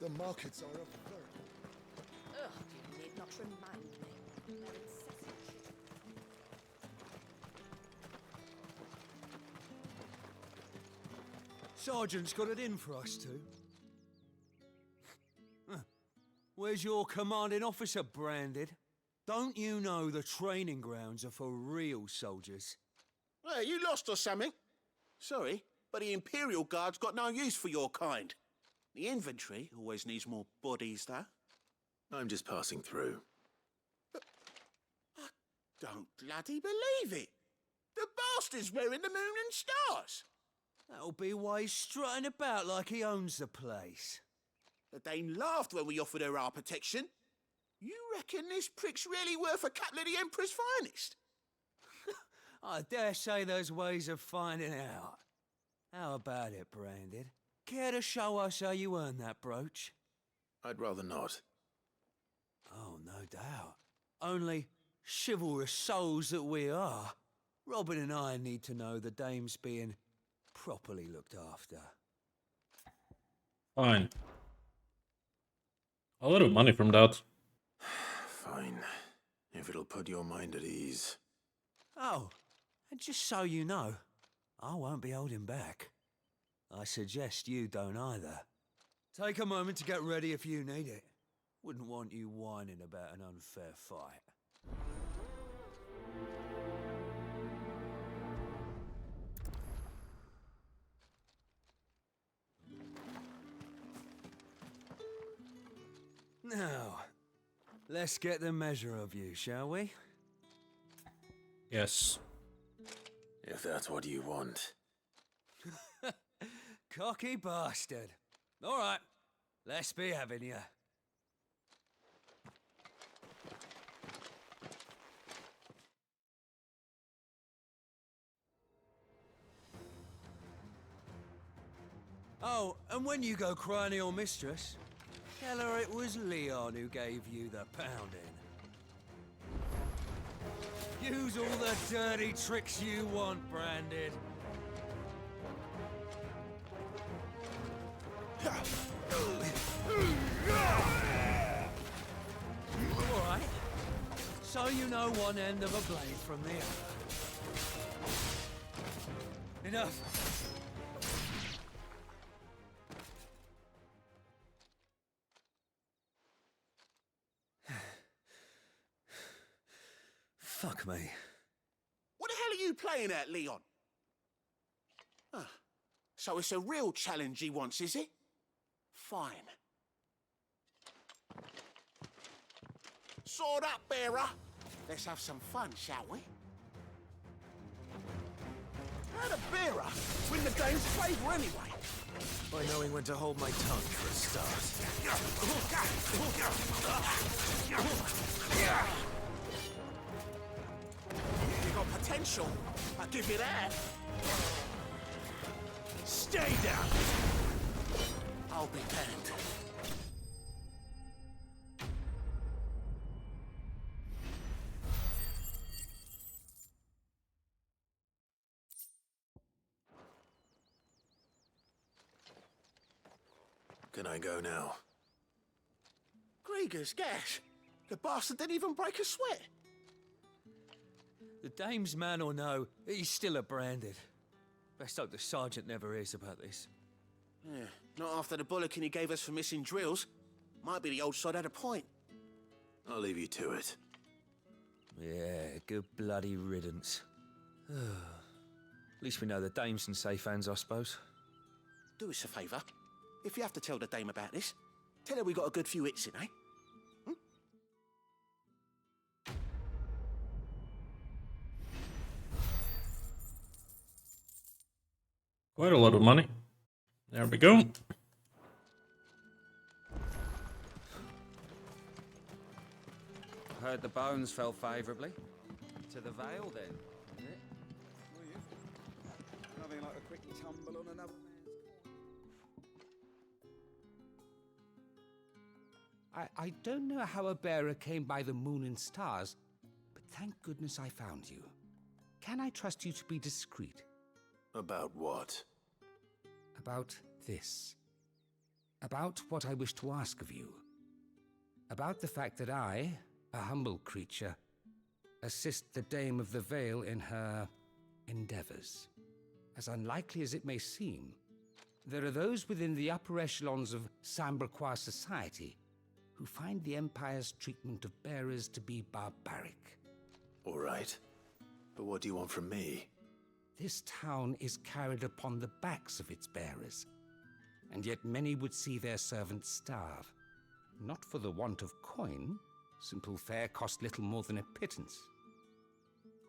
The markets are up there. Ugh, you need not remind me. Their incessant Sergeant's got it in for us two. Where's your commanding officer branded? Don't you know the training grounds are for real soldiers? Hey, you lost or something? Sorry, but the Imperial Guard's got no use for your kind. The infantry always needs more bodies, though. I'm just passing through. I don't bloody believe it. The bastard's wearing the moon and stars. That'll be why he's strutting about like he owns the place. The Dane laughed when we offered her our protection. You reckon this prick's really worth a couple of the Emperor's finest? I dare say there's ways of finding out. How about it, Branded? Care to show us how you earned that brooch? I'd rather not. Oh, no doubt. Only chivalrous souls that we are, Robin and I need to know the dame's being properly looked after. Fine. A lot of money from that. Fine. If it'll put your mind at ease. Oh, and just so you know, I won't be holding back. I suggest you don't either. Take a moment to get ready if you need it. Wouldn't want you whining about an unfair fight. Now, let's get the measure of you, shall we? Yes. If that's what you want. Cocky bastard. All right, let's be having you. Oh, and when you go crying to your mistress, tell her it was Leon who gave you the pounding. Use all the dirty tricks you want, Branded. All right. So you know one end of a blade from the other. Enough. Fuck me. What the hell are you playing at, Leon? Ah, so it's a real challenge he wants, is it? Fine. Sword up, bearer. Let's have some fun, shall we? How'd a bearer win the game's favour anyway? By knowing when to hold my tongue for a start. You got potential, I'll give you that. Stay down. I'll be damned. Can I go now? Grieger's gas. The bastard didn't even break a sweat. The dame's man or no, he's still a Branded. Best hope the sergeant never hears about this. Yeah, not after the bullocking he gave us for missing drills. Might be the old sod had a point. I'll leave you to it. Yeah, good bloody riddance. At least we know the dame's in safe hands, I suppose. Do us a favour. If you have to tell the dame about this, tell her we got a good few hits in, eh? Quite a lot of money. There we go. Heard the bones fell favourably. To the Vale, then, is it? Nothing like a quick tumble on another man's I don't know how a bearer came by the moon and stars, but thank goodness I found you. Can I trust you to be discreet? About what? About this. About what I wish to ask of you. About the fact that I, a humble creature, assist the Dame of the Vale in her endeavors. As unlikely as it may seem, there are those within the upper echelons of Samberquois society who find the Empire's treatment of bearers to be barbaric. All right. But what do you want from me? This town is carried upon the backs of its bearers, and yet many would see their servants starve. Not for the want of coin, simple fare cost little more than a pittance,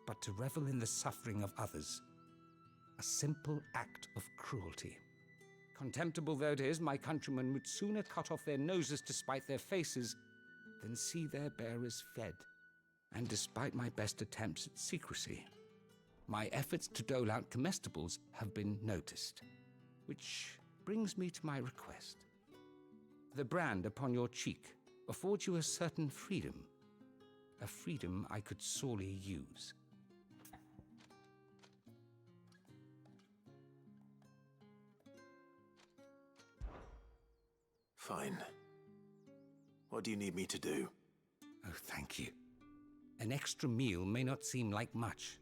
but to revel in the suffering of others, a simple act of cruelty. Contemptible though it is, my countrymen would sooner cut off their noses to spite their faces than see their bearers fed. And despite my best attempts at secrecy, my efforts to dole out comestibles have been noticed. Which brings me to my request. The brand upon your cheek affords you a certain freedom. A freedom I could sorely use. Fine. What do you need me to do? Oh, thank you. An extra meal may not seem like much,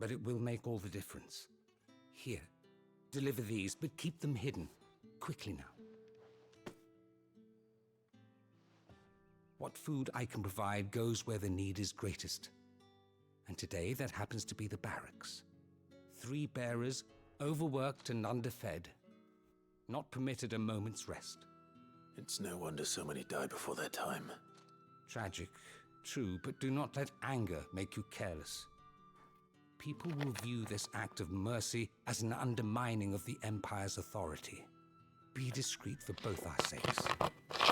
but it will make all the difference. Here, deliver these, but keep them hidden. Quickly now. What food I can provide goes where the need is greatest. And today that happens to be the barracks. 3 bearers, overworked and underfed, not permitted a moment's rest. It's no wonder so many die before their time. Tragic, true, but do not let anger make you careless. People will view this act of mercy as an undermining of the Empire's authority. Be discreet for both our sakes,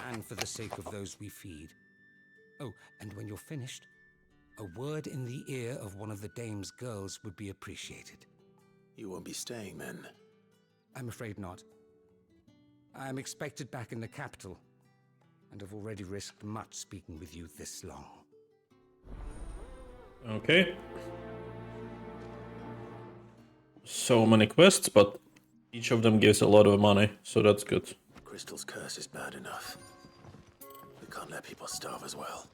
and for the sake of those we feed. Oh, and when you're finished, a word in the ear of one of the dame's girls would be appreciated. You won't be staying then? I'm afraid not. I'm expected back in the capital, and have already risked much speaking with you this long. Okay. So many quests, but each of them gives a lot of money, so that's good. Crystal's curse is bad enough. We can't let people starve as well.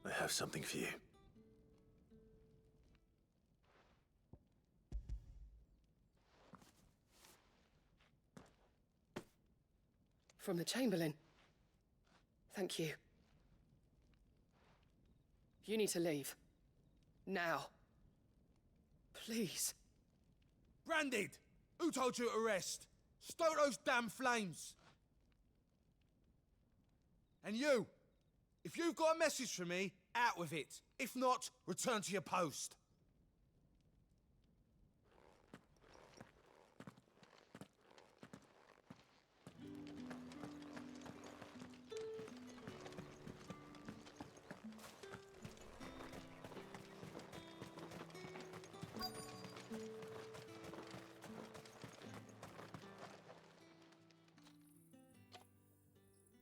I have something for you. From the Chamberlain. Thank you. You need to leave. Now. Please. Branded! Who told you to rest? Stoke those damn flames! And you! If you've got a message for me, out with it. If not, return to your post.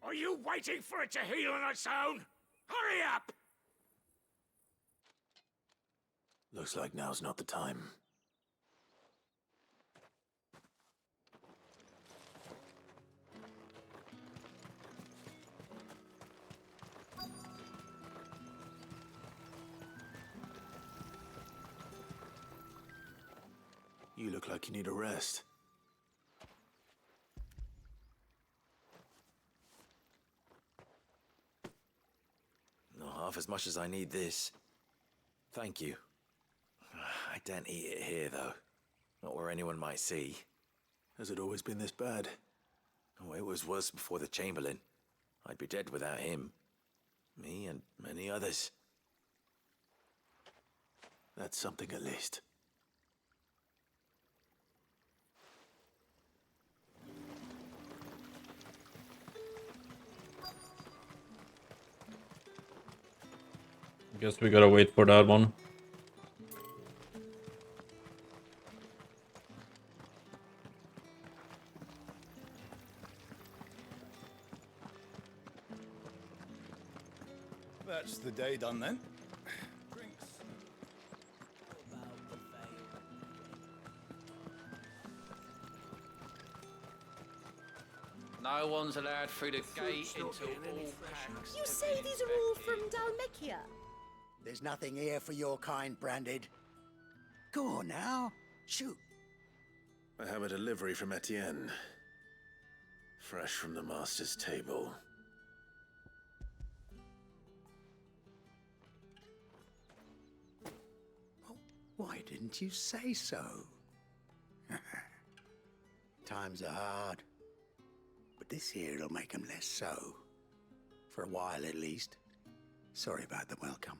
Are you waiting for it to heal on its own? Hurry up! Looks like now's not the time. You look like you need a rest. Not half as much as I need this. Thank you. I daren't eat it here, though. Not where anyone might see. Has it always been this bad? Oh, it was worse before the Chamberlain. I'd be dead without him. Me and many others. That's something at least. Guess we gotta wait for that one. That's the day done then. No one's allowed through the gate until all packs. You say these are all from Dhalmekia? There's nothing here for your kind, Branded. Go on now, shoot. I have a delivery from Etienne. Fresh from the master's table. Why didn't you say so? Times are hard. But this here'll make 'em less so. For a while, at least. Sorry about the welcome.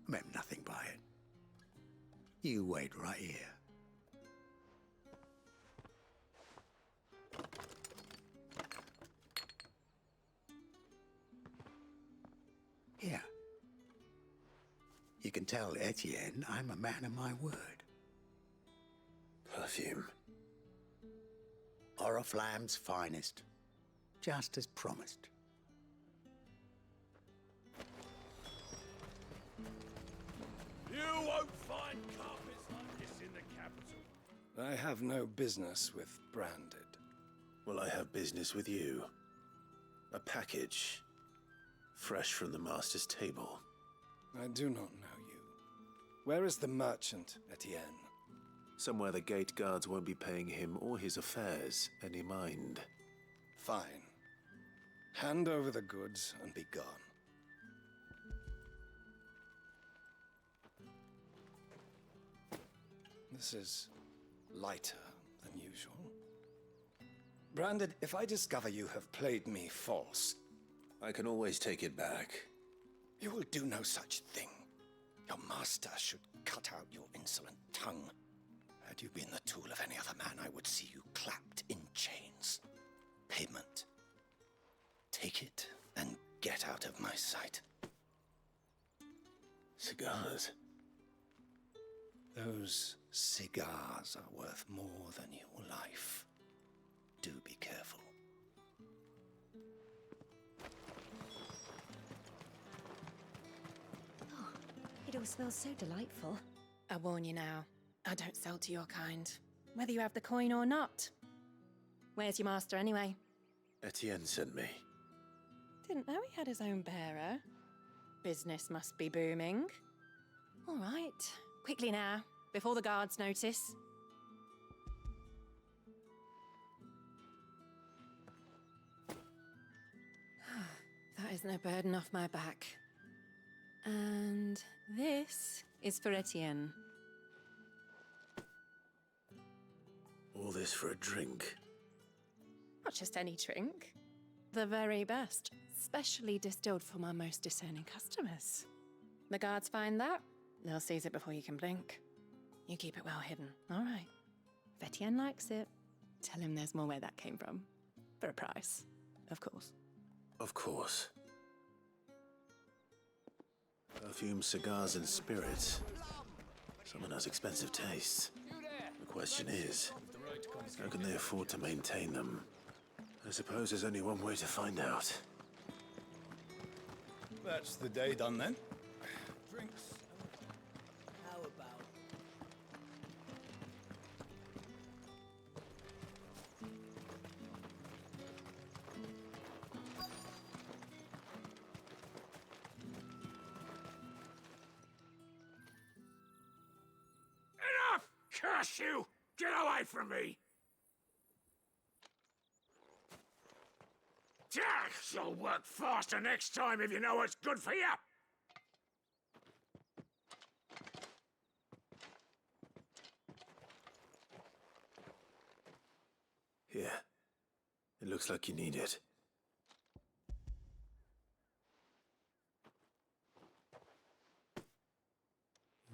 I meant nothing by it. You wait right here. Here. You can tell Etienne I'm a man of my word. Perfume. Oriflamme's finest. Just as promised. You won't find carpets like this in the capital. I have no business with branded. Well, I have business with you. A package. Fresh from the master's table. I do not know you. Where is the merchant, Etienne? Somewhere the gate guards won't be paying him or his affairs any mind. Fine. Hand over the goods and be gone. This is lighter than usual. Branded, if I discover you have played me false... I can always take it back. You will do no such thing. Your master should cut out your insolent tongue. Had you been the tool of any other man, I would see you clapped in chains. Payment. Take it and get out of my sight. Cigars. Those cigars are worth more than your life. Do be careful. Oh, it all smells so delightful. I warn you now, I don't sell to your kind, whether you have the coin or not. Where's your master anyway? Etienne sent me. Didn't know he had his own bearer. Business must be booming. All right, quickly now, before the guards notice. That is no burden off my back. And this is for Etienne. All this for a drink. Not just any drink. The very best, specially distilled for my most discerning customers. The guards find that, they'll seize it before you can blink. You keep it well hidden, all right? If Etienne likes it, tell him there's more where that came from. For a price, of course. Of course. Perfume, cigars, and spirits. Someone has expensive tastes. The question is, how can they afford to maintain them? I suppose there's only one way to find out. That's the day done then. Drinks. How about... Enough! Curse you! Get away from me! You'll work faster next time if you know what's good for you! Here. It looks like you need it.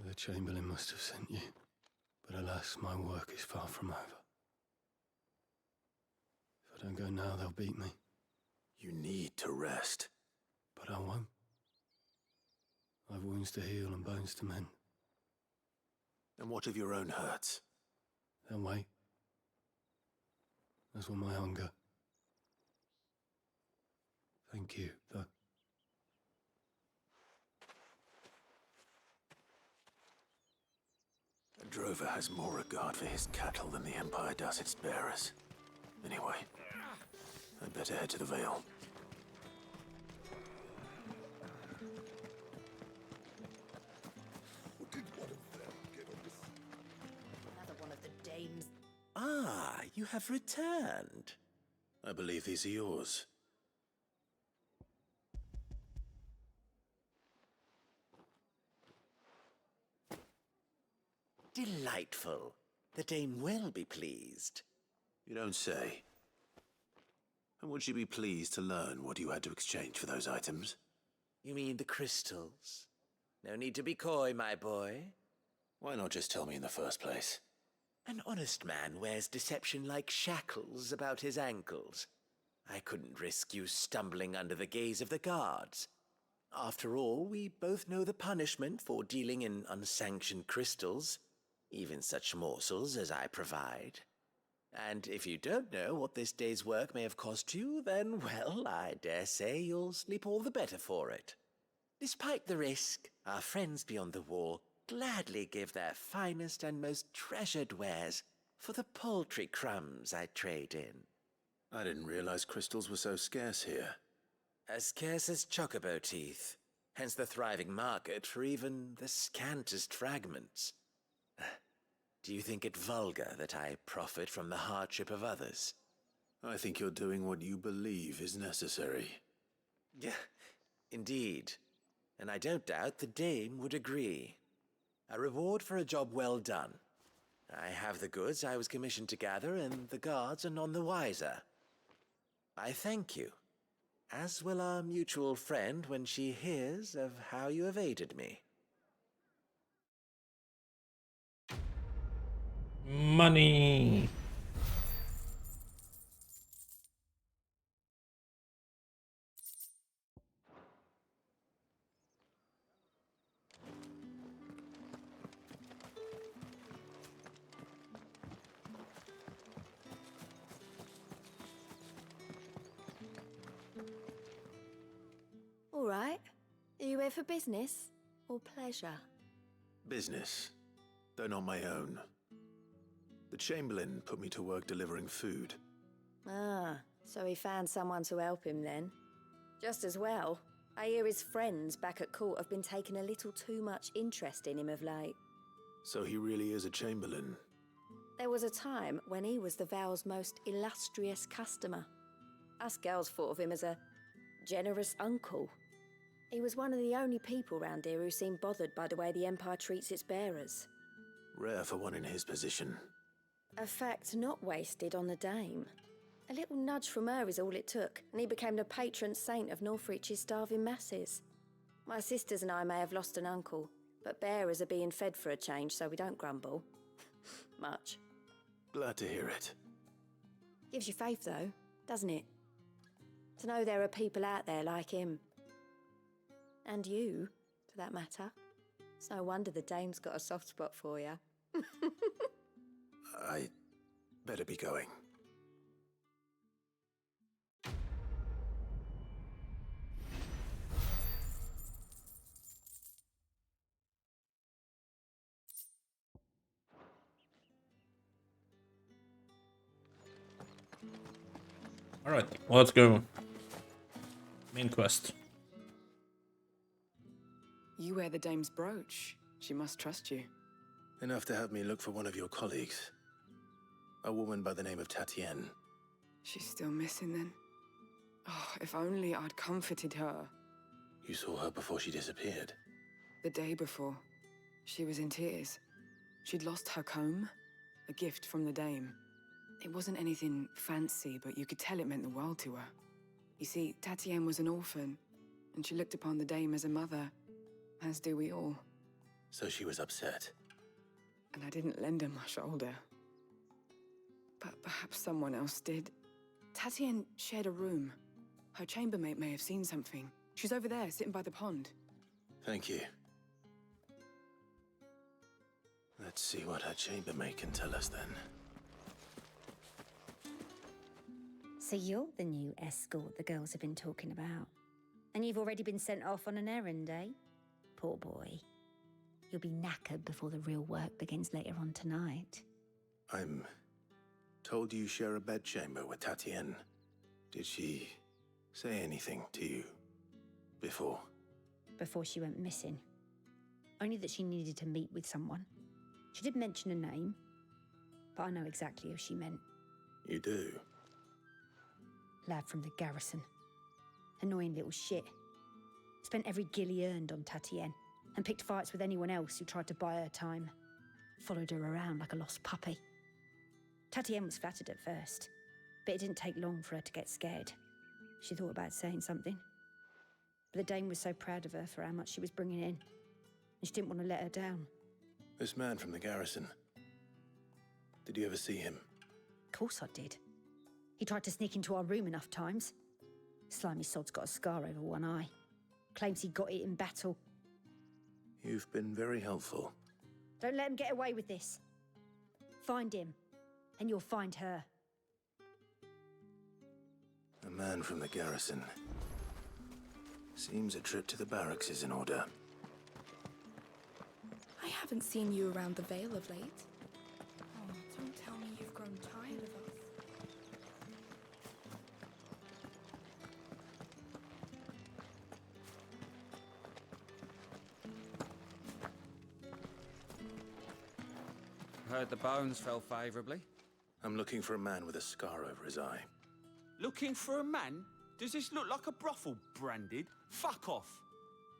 The Chamberlain must have sent you, but alas, my work is far from over. If I don't go now, they'll beat me. You need to rest. But I won't. I've wounds to heal and bones to mend. And what of your own hurts? They'll wait. As will my hunger. Thank you, though. A drover has more regard for his cattle than the Empire does its bearers. Anyway, I'd better head to the Vale. Another one of the dames. Ah, you have returned. I believe these are yours. Delightful. The dame will be pleased. You don't say. And would she be pleased to learn what you had to exchange for those items? You mean the crystals? No need to be coy, my boy. Why not just tell me in the first place? An honest man wears deception like shackles about his ankles. I couldn't risk you stumbling under the gaze of the guards. After all, we both know the punishment for dealing in unsanctioned crystals, even such morsels as I provide. And if you don't know what this day's work may have cost you, then, well, I dare say you'll sleep all the better for it. Despite the risk, our friends beyond the wall gladly give their finest and most treasured wares for the paltry crumbs I trade in. I didn't realize crystals were so scarce here. As scarce as chocobo teeth, hence the thriving market for even the scantest fragments. Do you think it vulgar that I profit from the hardship of others? I think you're doing what you believe is necessary. Yeah, indeed. And I don't doubt the dame would agree. A reward for a job well done. I have the goods I was commissioned to gather, and the guards are none the wiser. I thank you, as will our mutual friend when she hears of how you have aided me. Money. All right. Are you here for business or pleasure? Business, though not my own. The Chamberlain put me to work delivering food. Ah, so he found someone to help him then. Just as well. I hear his friends back at court have been taking a little too much interest in him of late. So he really is a Chamberlain. There was a time when he was the Vale's most illustrious customer. Us girls thought of him as a generous uncle. He was one of the only people round here who seemed bothered by the way the Empire treats its bearers. Rare for one in his position. A fact not wasted on the dame. A little nudge from her is all it took, and he became the patron saint of Northreach's starving masses. My sisters and I may have lost an uncle, but bearers are being fed for a change, so we don't grumble. Much. Glad to hear it. Gives you faith, though, doesn't it? To know there are people out there like him. And you, for that matter. It's no wonder the dame's got a soft spot for you. I better be going. Alright, let's go. Main quest. You wear the dame's brooch. She must trust you. Enough to have me look for one of your colleagues. A woman by the name of Tatienne. She's still missing then? Oh, if only I'd comforted her. You saw her before she disappeared? The day before. She was in tears. She'd lost her comb, a gift from the dame. It wasn't anything fancy, but you could tell it meant the world to her. You see, Tatienne was an orphan, and she looked upon the dame as a mother, as do we all. So she was upset. And I didn't lend her my shoulder. But perhaps someone else did. Tatienne shared a room. Her chambermaid may have seen something. She's over there, sitting by the pond. Thank you. Let's see what her chambermaid can tell us then. So you're the new escort the girls have been talking about. And you've already been sent off on an errand, eh? Poor boy. You'll be knackered before the real work begins later on tonight. I'm told you share a bedchamber with Tatienne. Did she say anything to you before? Before she went missing. Only that she needed to meet with someone. She did mention a name, but I know exactly who she meant. You do? Lad from the garrison. Annoying little shit. Spent every guil he earned on Tatienne, and picked fights with anyone else who tried to buy her time. Followed her around like a lost puppy. Tatienne was flattered at first, but it didn't take long for her to get scared. She thought about saying something. But the dame was so proud of her for how much she was bringing in, and she didn't want to let her down. This man from the garrison. Did you ever see him? Of course I did. He tried to sneak into our room enough times. Slimy sod's got a scar over one eye. Claims he got it in battle. You've been very helpful. Don't let him get away with this. Find him, and you'll find her. A man from the garrison. Seems a trip to the barracks is in order. I haven't seen you around the Vale of late. Oh, don't tell me you've grown tired of us. Heard the bones fell favourably. I'm looking for a man with a scar over his eye. Looking for a man? Does this look like a brothel, Branded? Fuck off.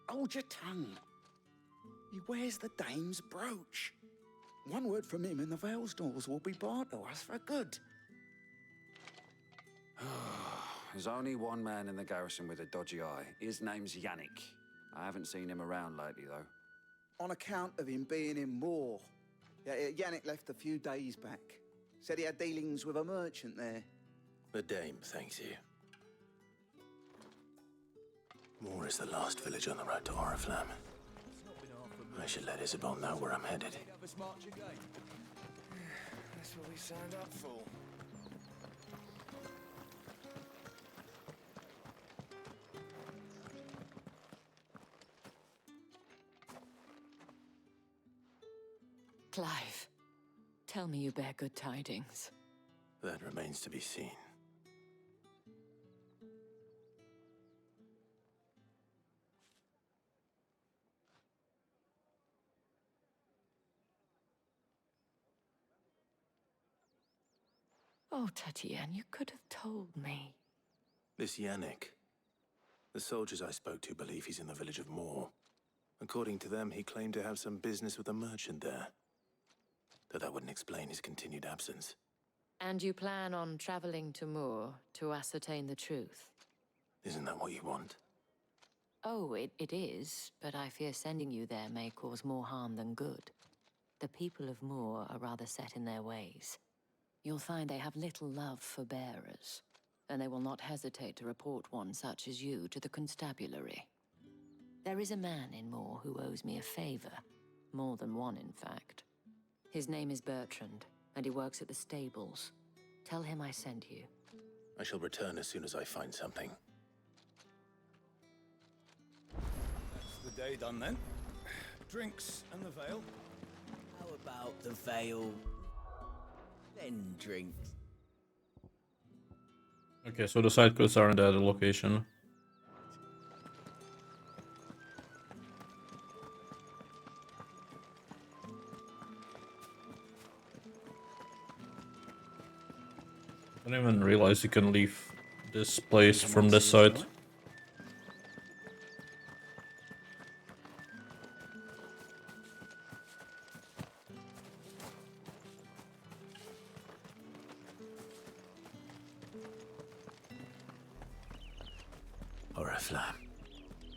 Hold your tongue. He wears the dame's brooch. One word from him and the Vale's doors will be barred to us for good. There's only one man in the garrison with a dodgy eye. His name's Yannick. I haven't seen him around lately, though. On account of him being in Moor. Yeah, Yannick left a few days back. Said he had dealings with a merchant there. The dame thanks you. Moor is the last village on the road to Oriflamme. I should let Isabel know where I'm headed. That's what we signed up for. Clive, tell me you bear good tidings. That remains to be seen. Oh, Tatienne, you could have told me. This Yannick. The soldiers I spoke to believe he's in the village of Moor. According to them, he claimed to have some business with a merchant there. Though that wouldn't explain his continued absence. And you plan on traveling to Moor to ascertain the truth? Isn't that what you want? Oh, it is, but I fear sending you there may cause more harm than good. The people of Moor are rather set in their ways. You'll find they have little love for bearers, and they will not hesitate to report one such as you to the constabulary. There is a man in Moor who owes me a favor, more than one in fact. His name is Bertrand, and he works at the stables. Tell him I sent you. I shall return as soon as I find something. That's the day done then. Drinks and the Vale. How about the Vale, then drinks? Okay, so the side quests are in the other location. I didn't even realize you can leave this place from this side. Oriflamme,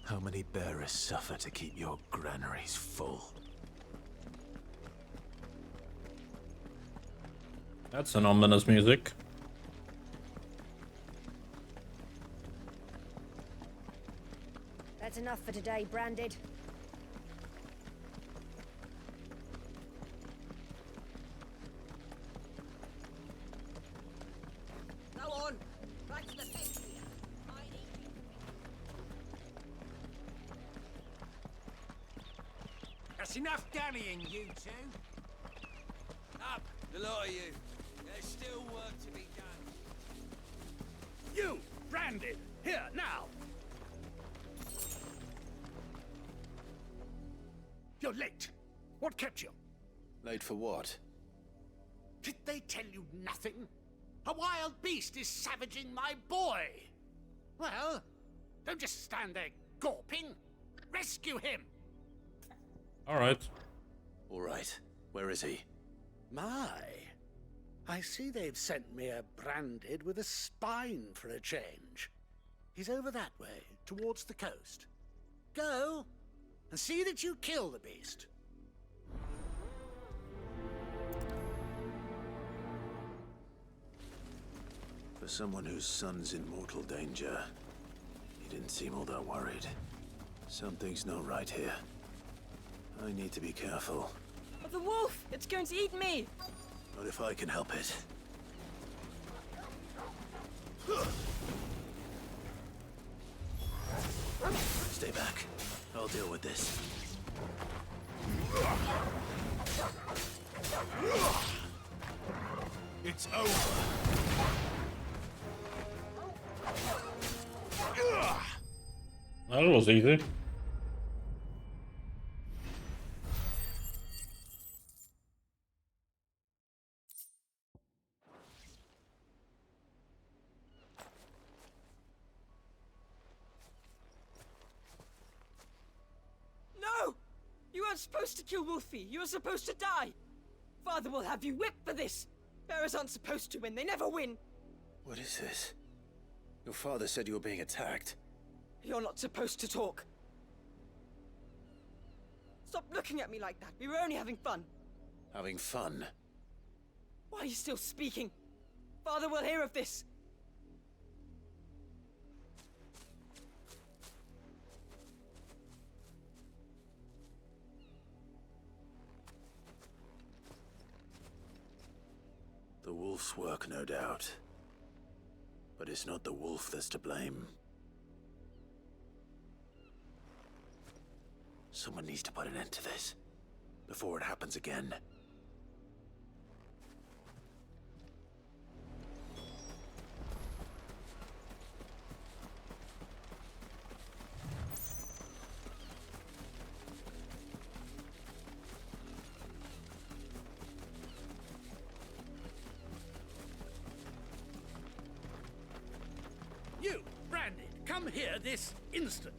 how many bearers suffer to keep your granaries full? That's an ominous music. That's enough for today, Branded. Go on, back to the pit. That's enough dallying, you two. Up, the lot of you. There's still work to be done. You, Branded, here, now. You're late. What kept you? Late for what? Did they tell you nothing? A wild beast is savaging my boy. Well, don't just stand there gawping. Rescue him. Alright. Alright. Where is he? My. I see they've sent me a Branded with a spine for a change. He's over that way, towards the coast. Go, and see that you kill the beast. For someone whose son's in mortal danger, he didn't seem all that worried. Something's not right here. I need to be careful. The wolf! It's going to eat me! Not if I can help it. Stay back. I'll deal with this. It's over. That was easy. No! You weren't supposed to kill Wolfie. You were supposed to die. Father will have you whipped for this. Bearers aren't supposed to win. They never win. What is this? Your father said you were being attacked. You're not supposed to talk. Stop looking at me like that. We were only having fun. Having fun? Why are you still speaking? Father will hear of this. The wolf's work, no doubt. But it's not the wolf that's to blame. Someone needs to put an end to this, before it happens again. You, Branded, come here this instant.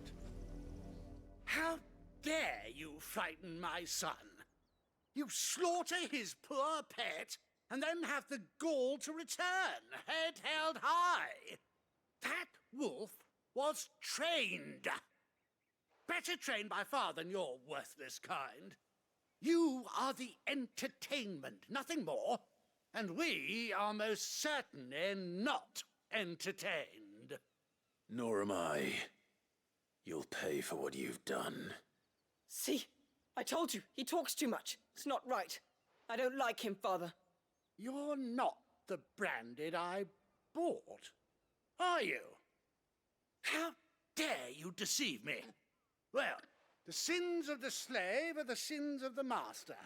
How dare you frighten my son? You slaughter his poor pet, and then have the gall to return, head held high. That wolf was trained. Better trained by far than your worthless kind. You are the entertainment, nothing more. And we are most certainly not entertained. Nor am I. You'll pay for what you've done. See? I told you, he talks too much. It's not right. I don't like him, Father. You're not the Branded I bought, are you? How dare you deceive me? Well, the sins of the slave are the sins of the master.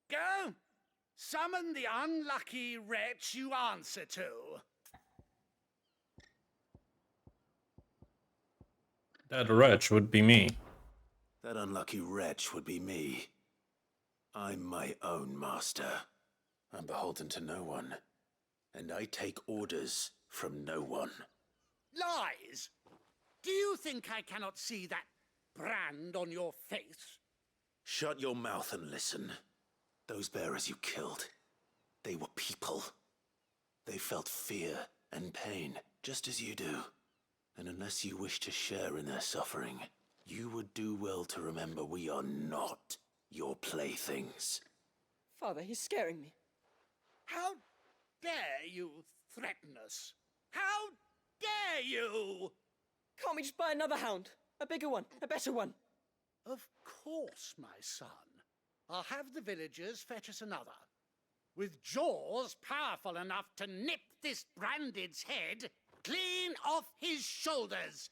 Go, summon the unlucky wretch you answer to. That wretch would be me. That unlucky wretch would be me. I'm my own master. I'm beholden to no one. And I take orders from no one. Lies! Do you think I cannot see that brand on your face? Shut your mouth and listen. Those bearers you killed, they were people. They felt fear and pain, just as you do. And unless you wish to share in their suffering, you would do well to remember we are not your playthings. Father, he's scaring me. How dare you threaten us? How dare you? Can't we just buy another hound? A bigger one, a better one. Of course, my son. I'll have the villagers fetch us another. With jaws powerful enough to nip this Branded's head clean off his shoulders.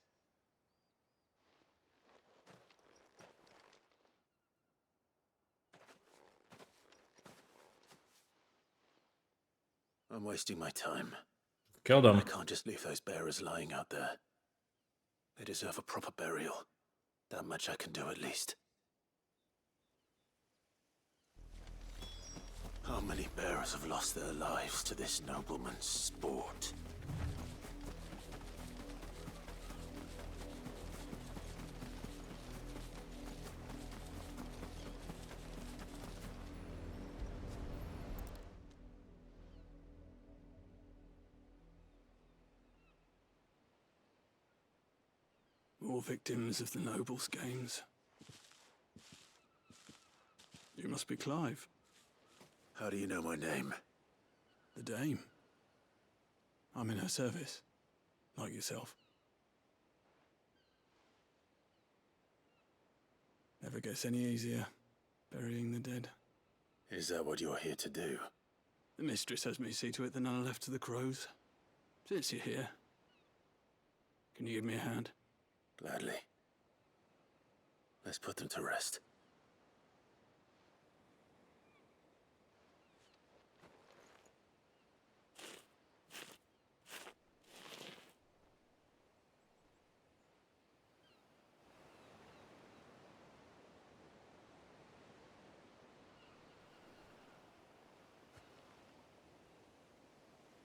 I'm wasting my time. Kill them. I can't just leave those bearers lying out there. They deserve a proper burial. That much I can do at least. How many bearers have lost their lives to this nobleman's sport? More victims of the nobles' games. You must be Clive. How do you know my name? The Dame. I'm in her service, like yourself. Never gets any easier, burying the dead. Is that what you're here to do? The mistress has me see to it that none are left to the crows. Since you're here, can you give me a hand? Gladly. Let's put them to rest.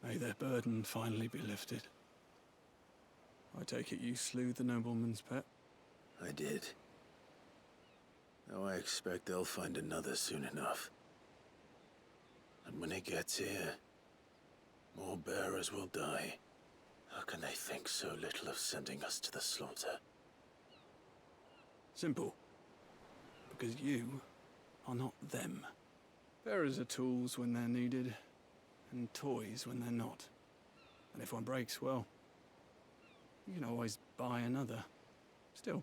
May their burden finally be lifted. I take it you slew the nobleman's pet? I did. Now I expect they'll find another soon enough. And when it gets here, more bearers will die. How can they think so little of sending us to the slaughter? Simple. Because you are not them. Bearers are tools when they're needed, and toys when they're not. And if one breaks, well, you can always buy another. Still,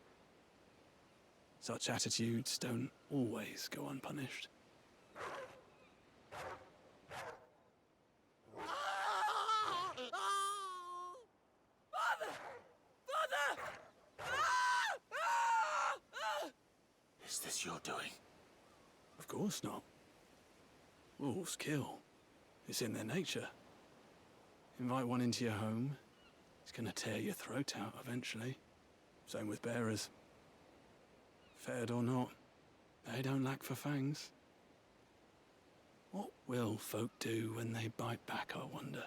such attitudes don't always go unpunished. Father! Father! Is this your doing? Of course not. Wolves kill. It's in their nature. Invite one into your home, it's gonna tear your throat out eventually. Same with bearers. Fed or not, they don't lack for fangs. What will folk do when they bite back, I wonder?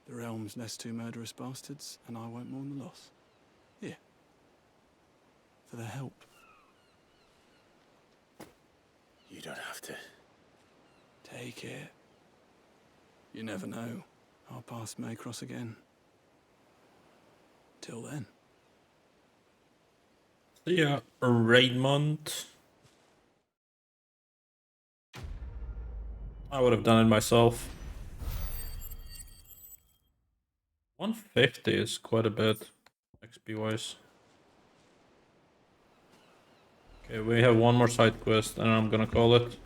The realm's nest two murderous bastards, and I won't mourn the loss. Here. For their help. You don't have to. Take it. You never know. Our paths may cross again. Till then. Yeah, Raymond. I would have done it myself. 150 is quite a bit, XP wise. Okay, we have one more side quest and I'm gonna call it.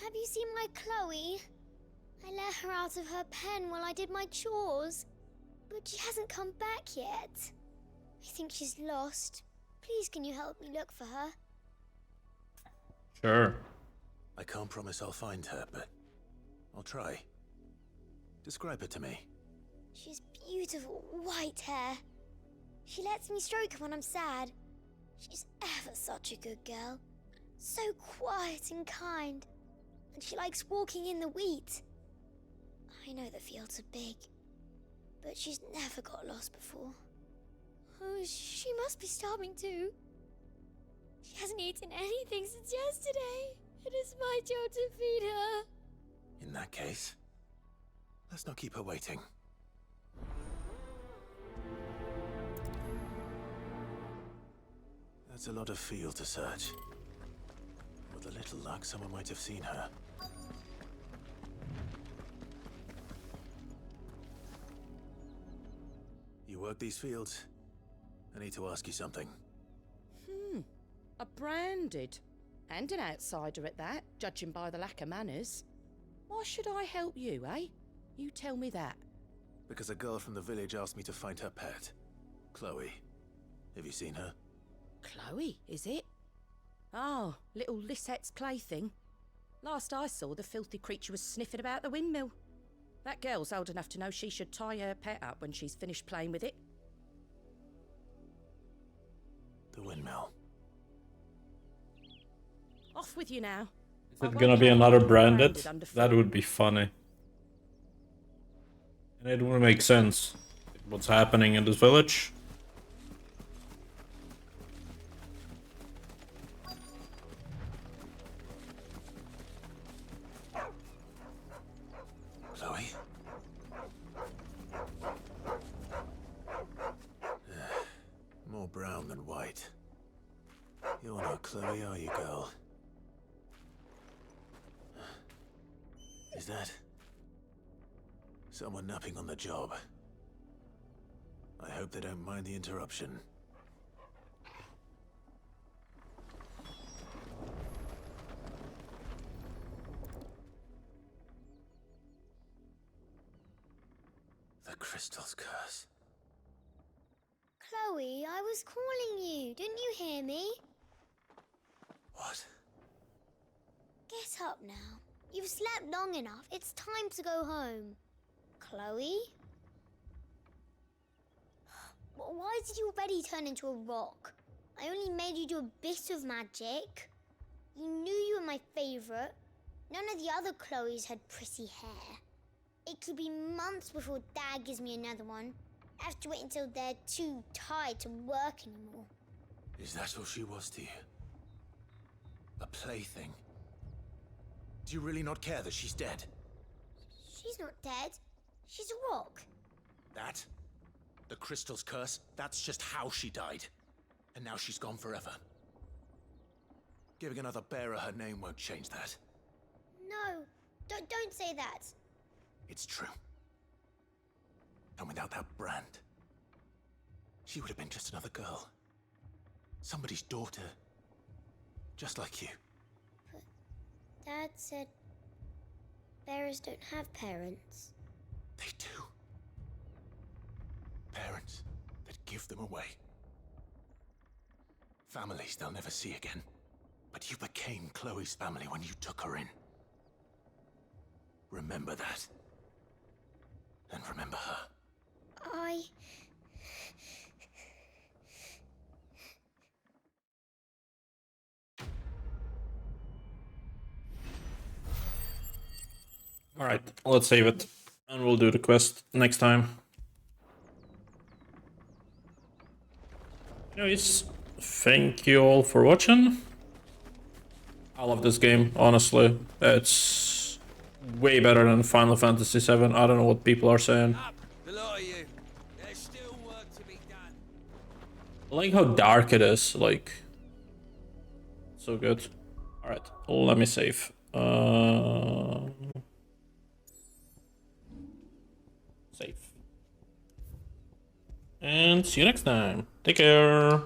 Have you seen my Chloe? I let her out of her pen while I did my chores, but she hasn't come back yet. I think she's lost. Please, can you help me look for her? Sure. I can't promise I'll find her, but I'll try. Describe her to me. She's beautiful white hair. She lets me stroke her when I'm sad. She's ever such a good girl. So quiet and kind. And she likes walking in the wheat. I know the fields are big, but she's never got lost before. Oh, she must be starving too. She hasn't eaten anything since yesterday. It is my job to feed her. In that case, let's not keep her waiting. That's a lot of field to search. With a little luck, someone might have seen her. You work these fields? I need to ask you something. A branded. And an outsider at that, judging by the lack of manners. Why should I help you, eh? You tell me that. Because a girl from the village asked me to find her pet. Chloe. Have you seen her? Chloe, is it? Oh, little Lisette's plaything. Last I saw, the filthy creature was sniffing about the windmill. That girl's old enough to know she should tie her pet up when she's finished playing with it. The windmill. Off with you now. Is it gonna be another branded? That would be funny. And it would make sense. What's happening in this village? Chloe are you, girl? Is that someone napping on the job? I hope they don't mind the interruption. The crystal's curse. Chloe, I was calling you. Didn't you hear me? What? Get up now. You've slept long enough. It's time to go home. Chloe? Why did you already turn into a rock? I only made you do a bit of magic. You knew you were my favorite. None of the other Chloes had pretty hair. It could be months before Dad gives me another one. I have to wait until they're too tired to work anymore. Is that all she was to you? A plaything? Do you really not care that she's dead? She's not dead. She's a rock. That? The crystal's curse? That's just how she died. And now she's gone forever. Giving another bearer her name won't change that. No, don't say that. It's true. And without that brand, she would have been just another girl. Somebody's daughter. Just like you. But Dad said bearers don't have parents. They do. Parents that give them away. Families they'll never see again. But you became Chloe's family when you took her in. Remember that. And remember her. Alright, let's save it. And we'll do the quest next time. Anyways, thank you all for watching. I love this game, honestly. It's way better than Final Fantasy VII. I don't know what people are saying. I like how dark it is, like, so good. Alright, let me save. Save. And see you next time. Take care.